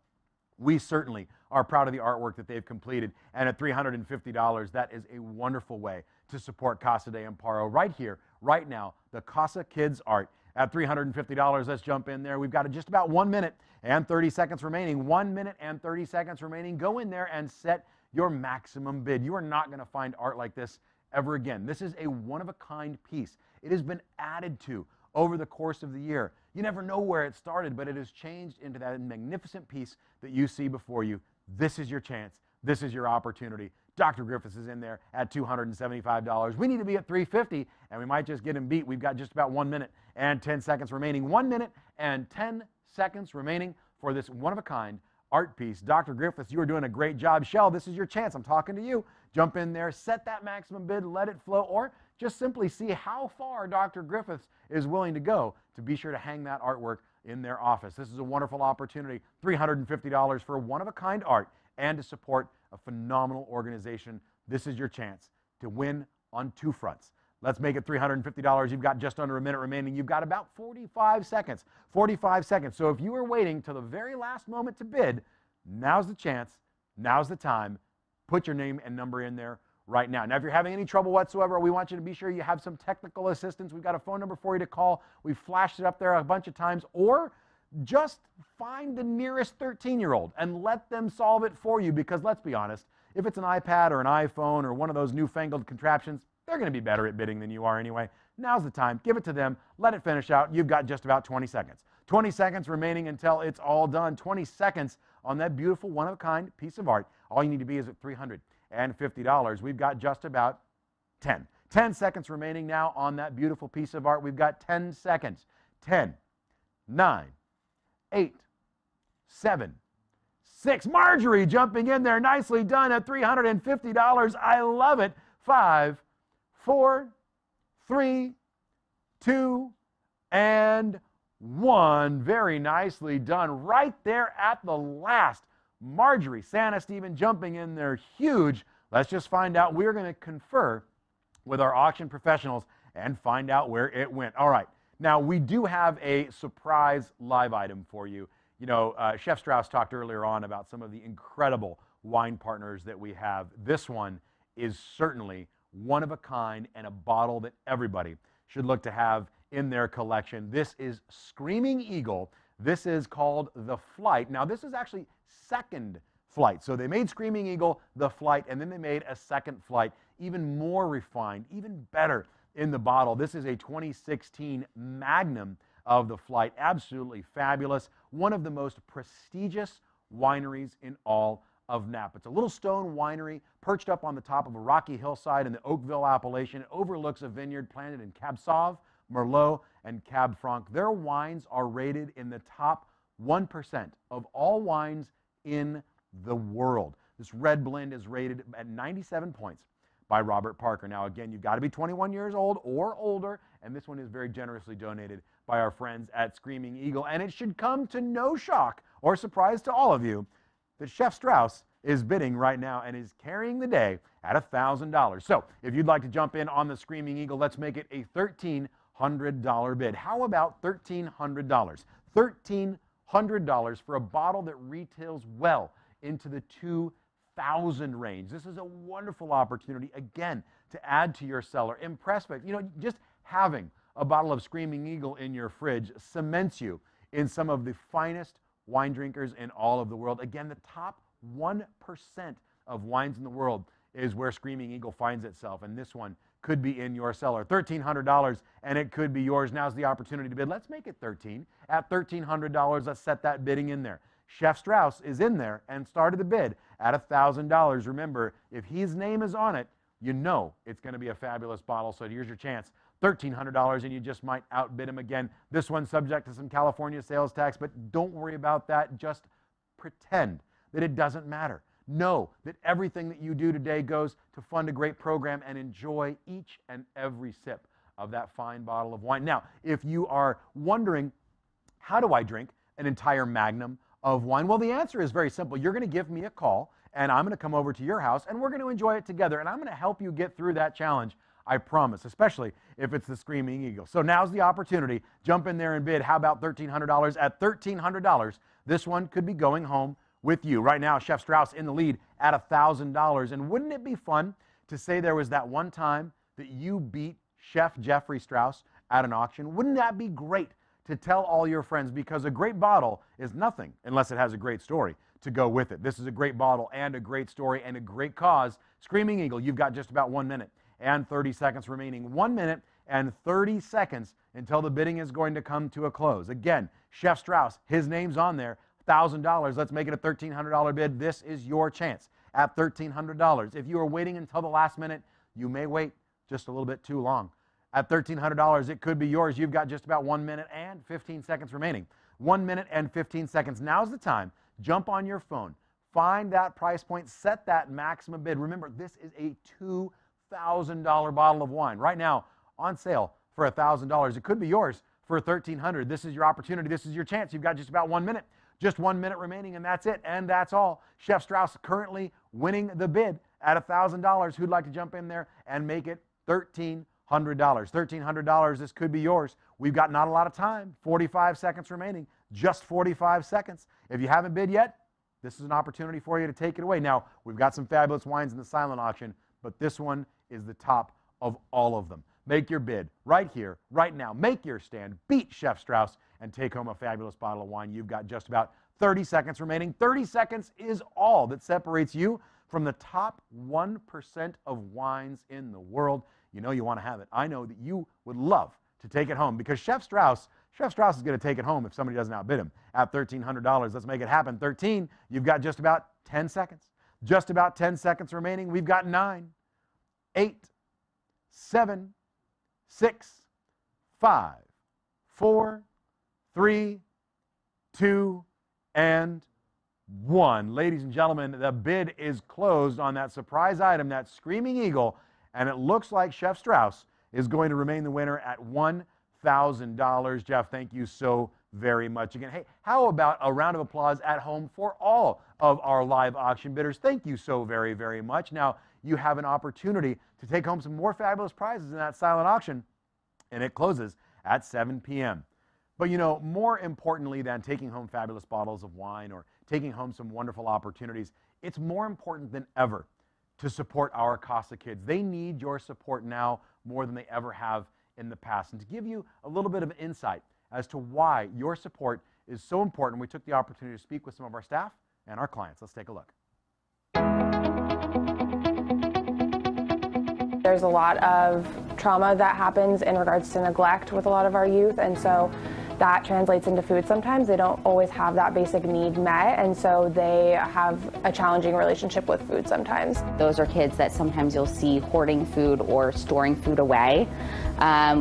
S1: We certainly are proud of the artwork that they've completed, and at $350, that is a wonderful way to support Casa de Amparo right here, right now, the Casa Kids art. At $350, let's jump in there. We've got just about 1 minute and 30 seconds remaining. 1 minute and 30 seconds remaining. Go in there and set your maximum bid. You are not going to find art like this ever again. This is a one-of-a-kind piece. It has been added to over the course of the year. You never know where it started, but it has changed into that magnificent piece that you see before you. This is your chance. This is your opportunity. Dr. Griffiths is in there at $275. We need to be at $350, and we might just get him beat. We've got just about 1 minute and 10 seconds remaining. 1 minute and 10 seconds remaining for this one-of-a-kind art piece. Dr. Griffiths, you are doing a great job. Shel, this is your chance. I'm talking to you. Jump in there, set that maximum bid, let it flow, or just simply see how far Dr. Griffiths is willing to go to be sure to hang that artwork in their office. This is a wonderful opportunity, $350 for one-of-a-kind art and to support a phenomenal organization. This is your chance to win on two fronts. Let's make it $350. You've got just under a minute remaining. You've got about 45 seconds. 45 seconds. So if you were waiting till the very last moment to bid, now's the chance. Now's the time. Put your name and number in there right now. Now, if you're having any trouble whatsoever, we want you to be sure you have some technical assistance. We've got a phone number for you to call. We've flashed it up there a bunch of times. Or just find the nearest 13-year-old and let them solve it for you, because let's be honest, if it's an iPad or an iPhone or one of those newfangled contraptions, they're going to be better at bidding than you are anyway. Now's the time. Give it to them. Let it finish out. You've got just about 20 seconds. 20 seconds remaining until it's all done. 20 seconds on that beautiful one-of-a-kind piece of art. All you need to be is at $350. We've got just about 10. 10 seconds remaining now on that beautiful piece of art. We've got 10 seconds. 10, 9, 8, 7, 6. Marjorie jumping in there. Nicely done at $350. I love it. 5, 4, 3, 2, and 1. Very nicely done. Right there at the last. Marjorie Santa Stephen jumping in there. Huge. Let's just find out. We're going to confer with our auction professionals and find out where it went. All right. Now, we do have a surprise live item for you. You know, Chef Strauss talked earlier on about some of the incredible wine partners that we have. This one is certainly one of a kind and a bottle that everybody should look to have in their collection. This is Screaming Eagle. This is called the Flight. Now, this is actually second flight. So they made Screaming Eagle, the Flight, and then they made a second flight, even more refined, even better in the bottle. This is a 2016 Magnum of the Flight. Absolutely fabulous. One of the most prestigious wineries in all of Napa. It's a little stone winery perched up on the top of a rocky hillside in the Oakville appellation. It overlooks a vineyard planted in Cab Sauv, Merlot, and Cab Franc. Their wines are rated in the top 1% of all wines in the world. This red blend is rated at 97 points by Robert Parker. Now, again, you've got to be 21 years old or older, and this one is very generously donated by our friends at Screaming Eagle. And it should come to no shock or surprise to all of you that Chef Strauss is bidding right now and is carrying the day at $1,000. So if you'd like to jump in on the Screaming Eagle, let's make it a $1,300 bid. How about $1,300? $1,300 for a bottle that retails well into the $2,000 range. This is a wonderful opportunity, again, to add to your cellar. Impress, you know, just having a bottle of Screaming Eagle in your fridge cements you in some of the finest wine drinkers in all of the world. Again, the top 1% of wines in the world is where Screaming Eagle finds itself, and this one could be in your cellar. $1,300, and it could be yours. Now's the opportunity to bid. Let's make it $13. At $1,300, let's set that bidding in there. Chef Strauss is in there and started the bid at $1,000. Remember, if his name is on it, you know it's going to be a fabulous bottle. So here's your chance. $1,300, and you just might outbid them again. This one's subject to some California sales tax, but don't worry about that. Just pretend that it doesn't matter. Know that everything that you do today goes to fund a great program, and enjoy each and every sip of that fine bottle of wine. Now, if you are wondering, how do I drink an entire magnum of wine? Well, the answer is very simple. You're going to give me a call, and I'm going to come over to your house, and we're going to enjoy it together, and I'm going to help you get through that challenge. I promise, especially if it's the Screaming Eagle. So now's the opportunity. Jump in there and bid. How about $1,300? At $1,300, this one could be going home with you. Right now, Chef Strauss in the lead at $1,000. And wouldn't it be fun to say there was that one time that you beat Chef Jeffrey Strauss at an auction? Wouldn't that be great to tell all your friends? Because a great bottle is nothing unless it has a great story to go with it. This is a great bottle and a great story and a great cause. Screaming Eagle, you've got just about 1 minute and 30 seconds remaining. 1 minute and 30 seconds until the bidding is going to come to a close. Again, Chef Strauss, his name's on there, $1,000. Let's make it a $1,300 bid. This is your chance at $1,300. If you are waiting until the last minute, you may wait just a little bit too long. At $1,300, it could be yours. You've got just about 1 minute and 15 seconds remaining. 1 minute and 15 seconds. Now's the time. Jump on your phone. Find that price point. Set that maximum bid. Remember, this is a $2,000 bottle of wine right now on sale for $1,000. It could be yours for $1,300. This is your opportunity. This is your chance. You've got just about 1 minute. Just 1 minute remaining, and that's it, and that's all. Chef Strauss currently winning the bid at $1,000. Who'd like to jump in there and make it $1,300? $1,300, this could be yours. We've got not a lot of time, 45 seconds remaining, just 45 seconds. If you haven't bid yet, this is an opportunity for you to take it away. Now, we've got some fabulous wines in the silent auction, but this one is the top of all of them. Make your bid right here, right now. Make your stand, beat Chef Strauss, and take home a fabulous bottle of wine. You've got just about 30 seconds remaining. 30 seconds is all that separates you from the top 1% of wines in the world. You know you want to have it. I know that you would love to take it home, because Chef Strauss is going to take it home if somebody doesn't outbid him at $1,300. Let's make it happen. 13, you've got just about 10 seconds. Just about 10 seconds remaining. We've got 9, 8, 7, 6, 5, 4, 3, 2, and 1. Ladies and gentlemen, the bid is closed on that surprise item, that Screaming Eagle, and it looks like Chef Strauss is going to remain the winner at $1,000. Jeff, thank you so very much again. Hey, how about a round of applause at home for all of our live auction bidders? Thank you so very, very much. Now, you have an opportunity to take home some more fabulous prizes in that silent auction, and it closes at 7 p.m. But you know, more importantly than taking home fabulous bottles of wine or taking home some wonderful opportunities, it's more important than ever to support our Casa Kids. They need your support now more than they ever have in the past. And to give you a little bit of insight as to why your support is so important, we took the opportunity to speak with some of our staff and our clients. Let's take a look.
S8: There's a lot of trauma that happens in regards to neglect with a lot of our youth, and so that translates into food. Sometimes they don't always have that basic need met, and so they have a challenging relationship with food sometimes.
S9: Those are kids that sometimes you'll see hoarding food or storing food away.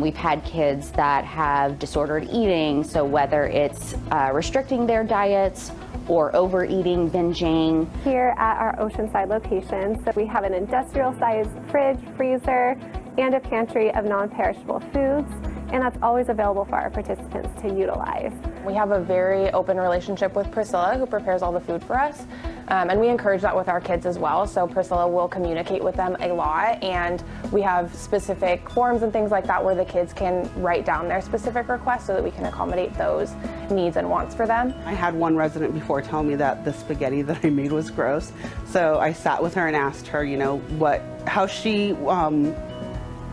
S9: We've had kids that have disordered eating, so whether it's restricting their diets or overeating, binging.
S5: Here at our Oceanside location, so we have an industrial-sized fridge, freezer, and a pantry of non-perishable foods, and that's always available for our participants to utilize.
S8: We have a very open relationship with Priscilla, who prepares all the food for us, and we encourage that with our kids as well. So Priscilla will communicate with them a lot, and we have specific forms and things like that where the kids can write down their specific requests so that we can accommodate those needs and wants for them.
S10: I had one resident before tell me that the spaghetti that I made was gross, so I sat with her and asked her, you know,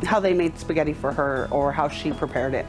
S10: how they made spaghetti for her or how she prepared it.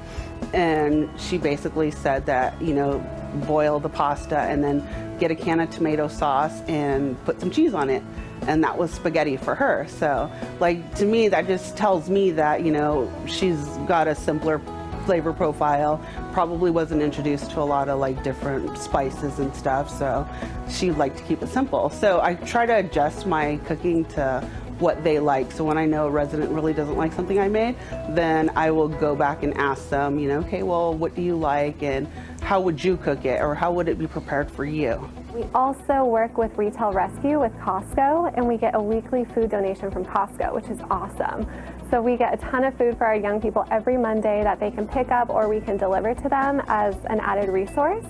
S10: And she basically said that, you know, boil the pasta and then get a can of tomato sauce and put some cheese on it. And that was spaghetti for her. So, like, to me, that just tells me that, you know, she's got a simpler flavor profile, probably wasn't introduced to a lot of like different spices and stuff, so she liked to keep it simple. So I try to adjust my cooking to what they like. So when I know a resident really doesn't like something I made, then I will go back and ask them, you know, okay, well, what do you like and how would you cook it, or how would it be prepared for you?
S11: We also work with Retail Rescue with Costco, and we get a weekly food donation from Costco, which is awesome. So we get a ton of food for our young people every Monday that they can pick up or we can deliver to them as an added resource.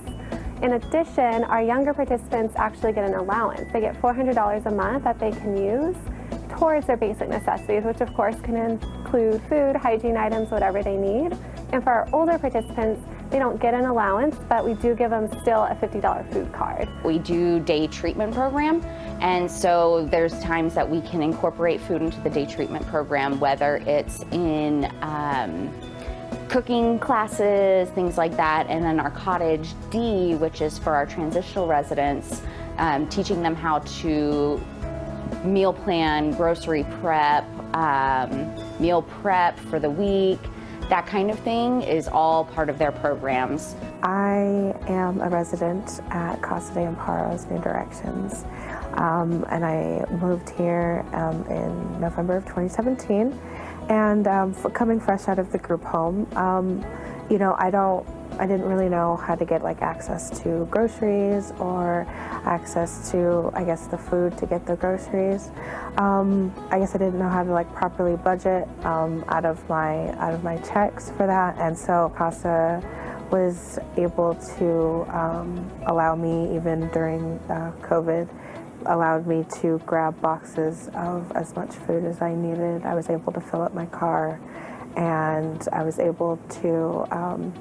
S11: In addition, our younger participants actually get an allowance. They get $400 a month that they can use towards their basic necessities, which of course can include food, hygiene items, whatever they need. And for our older participants, they don't get an allowance, but we do give them still a $50 food card.
S9: We do day treatment program, and so there's times that we can incorporate food into the day treatment program, whether it's in cooking classes, things like that, and then our Cottage D, which is for our transitional residents, teaching them how to meal plan, grocery prep, meal prep for the week. That kind of thing is all part of their programs.
S11: I am a resident at Casa de Amparo's New Directions, and I moved here in November of 2017. And coming fresh out of the group home, you know, I didn't really know how to get like access to groceries or access to, I guess, the food to get the groceries. I guess I didn't know how to like properly budget out of my checks for that, and so Casa was able to allow me, even during COVID, allowed me to grab boxes of as much food as I needed. I was able to fill up my car, and I was able to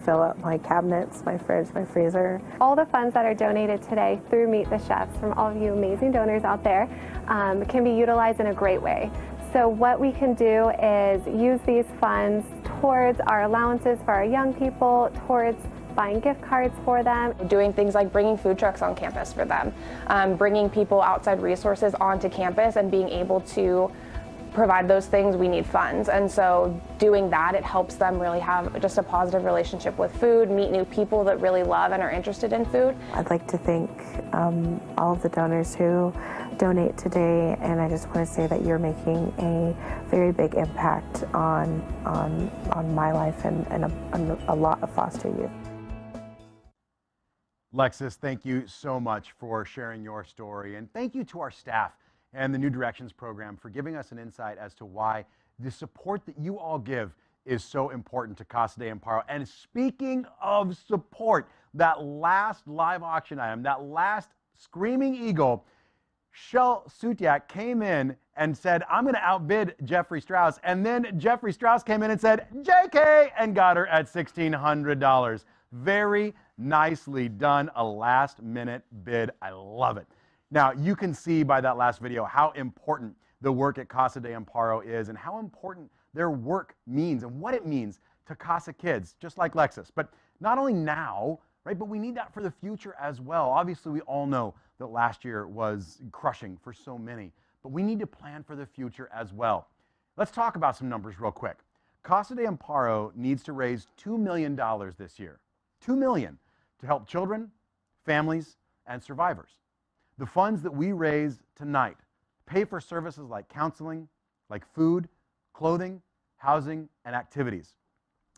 S11: fill up my cabinets, my fridge, my freezer. All the funds that are donated today through Meet the Chefs from all of you amazing donors out there can be utilized in a great way. So what we can do is use these funds towards our allowances for our young people, towards buying gift cards for them.
S8: Doing things like bringing food trucks on campus for them, bringing people outside resources onto campus and being able to provide those things, we need funds. And so doing that, it helps them really have just a positive relationship with food, meet new people that really love and are interested in food.
S11: I'd like to thank all of the donors who donate today, and I just want to say that you're making a very big impact on my life and a lot of foster youth.
S1: Lexus, thank you so much for sharing your story, and thank you to our staff and the New Directions program for giving us an insight as to why the support that you all give is so important to Casa de Amparo. And speaking of support, that last live auction item, that last Screaming Eagle, Shel Sutiak came in and said, I'm going to outbid Jeffrey Strauss. And then Jeffrey Strauss came in and said, JK, and got her at $1,600. Very nicely done, a last minute bid. I love it. Now, you can see by that last video how important the work at Casa de Amparo is and how important their work means and what it means to Casa Kids, just like Lexus. But not only now, right, but we need that for the future as well. Obviously, we all know that last year was crushing for so many, but we need to plan for the future as well. Let's talk about some numbers real quick. Casa de Amparo needs to raise $2 million this year. $2 million to help children, families, and survivors. The funds that we raise tonight pay for services like counseling, like food, clothing, housing, and activities.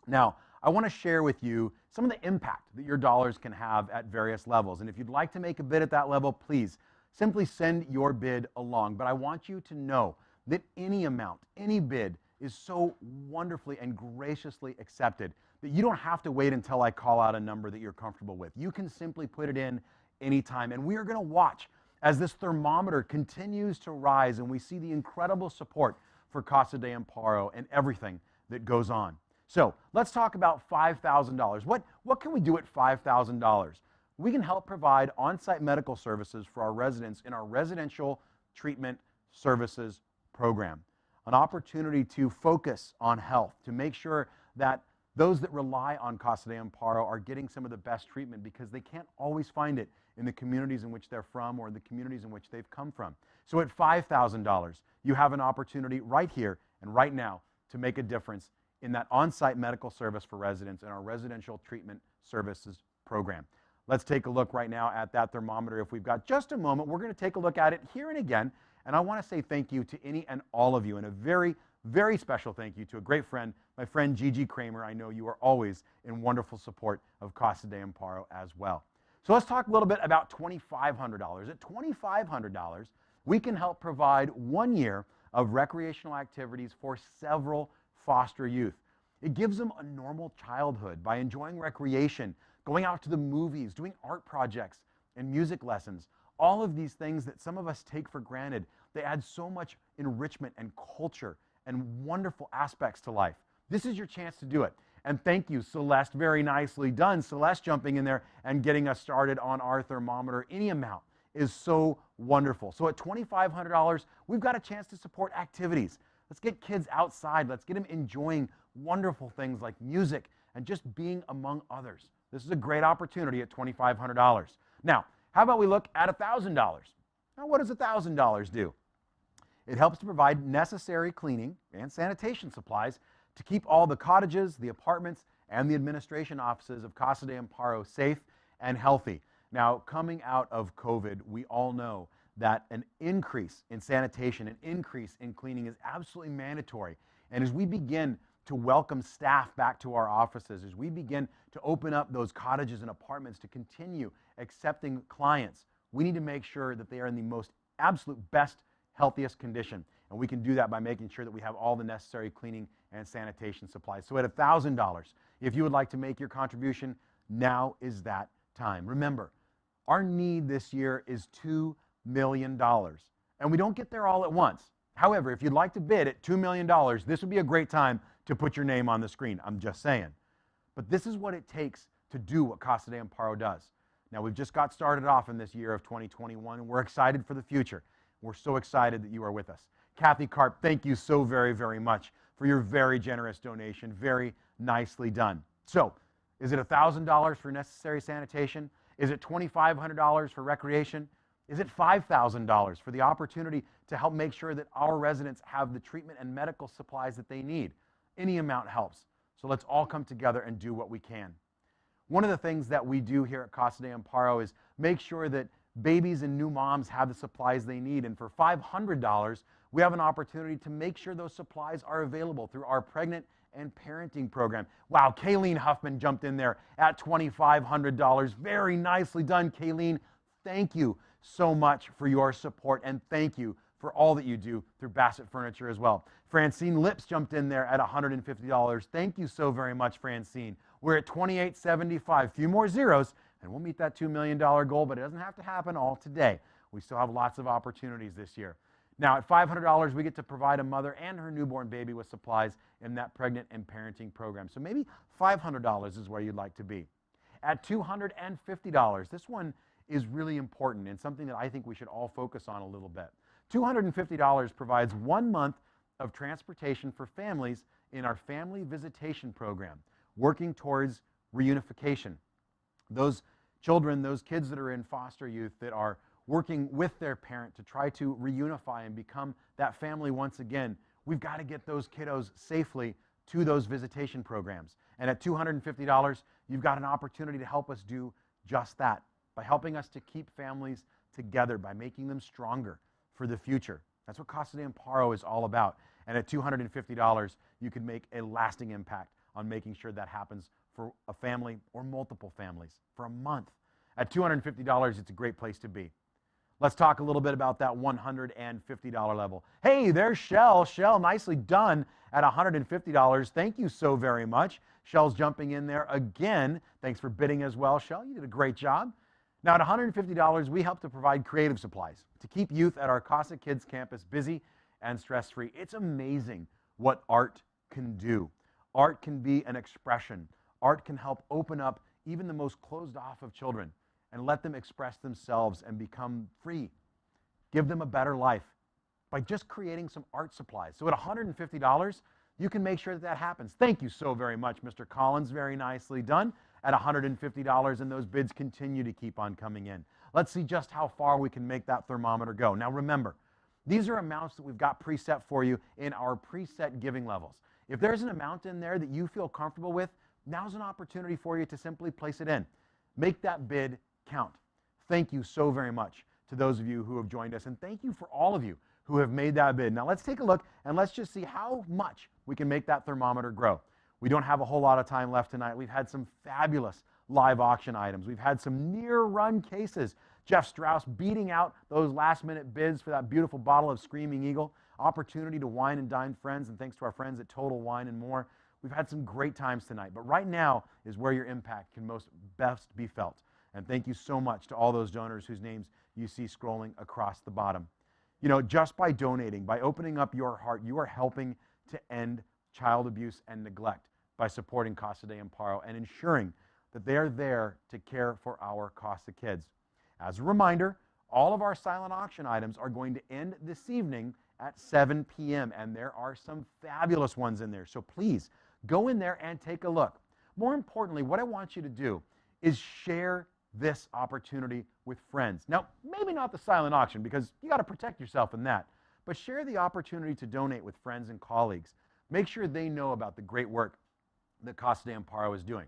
S1: Now, I want to share with you some of the impact that your dollars can have at various levels. And if you'd like to make a bid at that level, please simply send your bid along. But I want you to know that any amount, any bid is so wonderfully and graciously accepted that you don't have to wait until I call out a number that you're comfortable with. You can simply put it in anytime. And we are going to watch as this thermometer continues to rise and we see the incredible support for Casa de Amparo and everything that goes on. So let's talk about $5,000. What can we do at $5,000? We can help provide on-site medical services for our residents in our residential treatment services program. An opportunity to focus on health, to make sure that those that rely on Casa de Amparo are getting some of the best treatment because they can't always find it in the communities in which they're from or the communities in which they've come from. So at $5,000, you have an opportunity right here and right now to make a difference in that on-site medical service for residents in our residential treatment services program. Let's take a look right now at that thermometer. If we've got just a moment, we're going to take a look at it here and again And I want to say thank you to any and all of you, and a very, very special thank you to a great friend, my friend Gigi Kramer. I know you are always in wonderful support of Casa de Amparo as well. So let's talk a little bit about $2,500. At $2,500, we can help provide 1 year of recreational activities for several foster youth. It gives them a normal childhood by enjoying recreation, going out to the movies, doing art projects and music lessons. All of these things that some of us take for granted, they add so much enrichment and culture and wonderful aspects to life. This is your chance to do it. And thank you, Celeste, very nicely done. Celeste jumping in there and getting us started on our thermometer. Any amount is so wonderful. So at $2,500, we've got a chance to support activities. Let's get kids outside. Let's get them enjoying wonderful things like music and just being among others. This is a great opportunity at $2,500. Now, how about we look at $1,000? Now, what does $1,000 do? It helps to provide necessary cleaning and sanitation supplies to keep all the cottages, the apartments, and the administration offices of Casa de Amparo safe and healthy. Now, coming out of COVID, we all know that an increase in sanitation, an increase in cleaning is absolutely mandatory. And as we begin to welcome staff back to our offices, as we begin to open up those cottages and apartments to continue accepting clients, we need to make sure that they are in the most absolute best, healthiest condition. And we can do that by making sure that we have all the necessary cleaning and sanitation supplies. So at $1,000, if you would like to make your contribution, now is that time. Remember, our need this year is $2 million. And we don't get there all at once. However, if you'd like to bid at $2 million, this would be a great time to put your name on the screen. I'm just saying. But this is what it takes to do what Casa de Amparo does. Now, we've just got started off in this year of 2021, and we're excited for the future. We're so excited that you are with us. Kathy Karp, thank you so very, very much for your very generous donation. Very nicely done. So, is it $1,000 for necessary sanitation? Is it $2,500 for recreation? Is it $5,000 for the opportunity to help make sure that our residents have the treatment and medical supplies that they need? Any amount helps. So let's all come together and do what we can. One of the things that we do here at Casa de Amparo is make sure that babies and new moms have the supplies they need. And for $500, we have an opportunity to make sure those supplies are available through our pregnant and parenting program. Wow, Kayleen Huffman jumped in there at $2,500. Very nicely done, Kayleen. Thank you so much for your support, and thank you for all that you do through Bassett Furniture as well. Francine Lips jumped in there at $150. Thank you so very much, Francine. We're at $2,875. Few more zeros, and we'll meet that $2 million goal, but it doesn't have to happen all today. We still have lots of opportunities this year. Now, at $500, we get to provide a mother and her newborn baby with supplies in that pregnant and parenting program. So maybe $500 is where you'd like to be. At $250, this one is really important and something that I think we should all focus on a little bit. $250 provides 1 month of transportation for families in our family visitation program, working towards reunification. Those children, those kids that are in foster youth that are working with their parent to try to reunify and become that family once again, we've got to get those kiddos safely to those visitation programs. And at $250, you've got an opportunity to help us do just that, by helping us to keep families together, by making them stronger for the future. That's what Casa de Amparo is all about. And at $250, you can make a lasting impact on making sure that happens for a family or multiple families for a month. At $250, it's a great place to be. Let's talk a little bit about that $150 level. Hey, there's Shell. Shell, nicely done at $150. Thank you so very much. Shell's jumping in there again. Thanks for bidding as well, Shell. You did a great job. Now, at $150, we help to provide creative supplies to keep youth at our Casa Kids campus busy and stress-free. It's amazing what art can do. Art can be an expression. Art can help open up even the most closed off of children and let them express themselves and become free. Give them a better life by just creating some art supplies. So at $150, you can make sure that that happens. Thank you so very much, Mr. Collins. Very nicely done at $150, and those bids continue to keep on coming in. Let's see just how far we can make that thermometer go. Now remember, these are amounts that we've got preset for you in our preset giving levels. If there's an amount in there that you feel comfortable with, now's an opportunity for you to simply place it in. Make that bid count. Thank you so very much to those of you who have joined us, and thank you for all of you who have made that bid. Now let's take a look and let's just see how much we can make that thermometer grow. We don't have a whole lot of time left tonight. We've had some fabulous live auction items. We've had some near-run cases. Jeff Strauss beating out those last-minute bids for that beautiful bottle of Screaming Eagle. Opportunity to wine and dine friends, and thanks to our friends at Total Wine and More. We've had some great times tonight, but right now is where your impact can best be felt. And thank you so much to all those donors whose names you see scrolling across the bottom. You know, just by donating, by opening up your heart, you are helping to end child abuse and neglect by supporting Casa de Amparo and ensuring that they are there to care for our Casa Kids. As a reminder, all of our silent auction items are going to end this evening at 7 p.m. and there are some fabulous ones in there. So please go in there and take a look. More importantly, what I want you to do is share this opportunity with friends. Now, maybe not the silent auction because you got to protect yourself in that, but share the opportunity to donate with friends and colleagues. Make sure they know about the great work that Casa de Amparo is doing.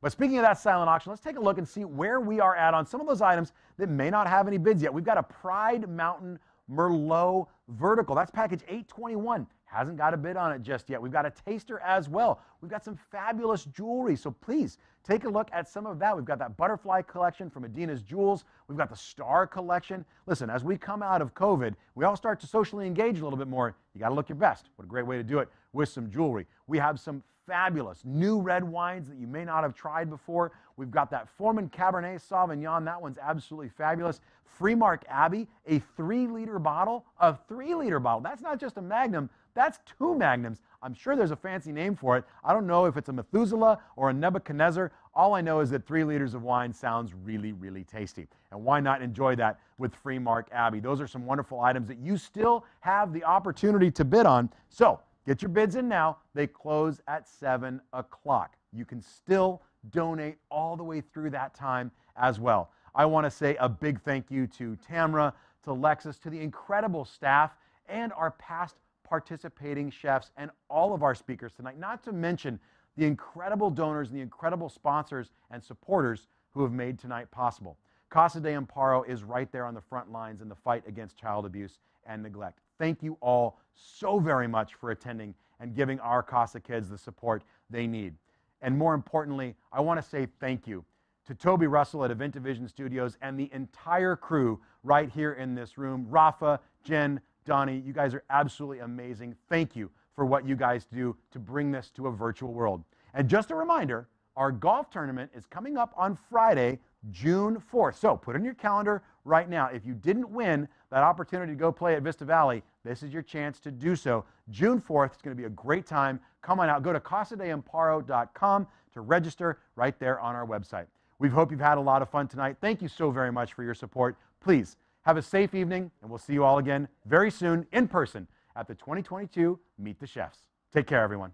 S1: But speaking of that silent auction, let's take a look and see where we are at on some of those items that may not have any bids yet. We've got a Pride Mountain Merlot vertical. That's package 821. Hasn't got a bid on it just yet. We've got a taster as well. We've got some fabulous jewelry, so please take a look at some of that. We've got that butterfly collection from Adina's Jewels. We've got the star collection. Listen, as we come out of COVID, we all start to socially engage a little bit more. You got to look your best. What a great way to do it with some jewelry. We have some fabulous new red wines that you may not have tried before. We've got that Foreman Cabernet Sauvignon. That one's absolutely fabulous. Freemark Abbey, a 3-liter bottle. A 3-liter bottle. That's not just a Magnum. That's 2 Magnums. I'm sure there's a fancy name for it. I don't know if it's a Methuselah or a Nebuchadnezzar. All I know is that 3 liters of wine sounds really, really tasty. And why not enjoy that with Freemark Abbey? Those are some wonderful items that you still have the opportunity to bid on. So get your bids in now. They close at 7 o'clock. You can still donate all the way through that time as well. I want to say a big thank you to Tamra, to Lexus, to the incredible staff, and our past participating chefs and all of our speakers tonight, not to mention the incredible donors and the incredible sponsors and supporters who have made tonight possible. Casa de Amparo is right there on the front lines in the fight against child abuse and neglect. Thank you all so very much for attending and giving our Casa Kids the support they need. And more importantly, I want to say thank you to Toby Russell at Event Division Studios and the entire crew right here in this room. Rafa, Jen, Donnie, you guys are absolutely amazing. Thank you for what you guys do to bring this to a virtual world. And just a reminder, our golf tournament is coming up on Friday, June 4th. So put in your calendar right now. If you didn't win that opportunity to go play at Vista Valley, this is your chance to do so. June 4th, it's going to be a great time. Come on out. Go to casadeamparo.com to register right there on our website. We hope you've had a lot of fun tonight. Thank you so very much for your support. Please have a safe evening, and we'll see you all again very soon in person at the 2022 Meet the Chefs. Take care, everyone.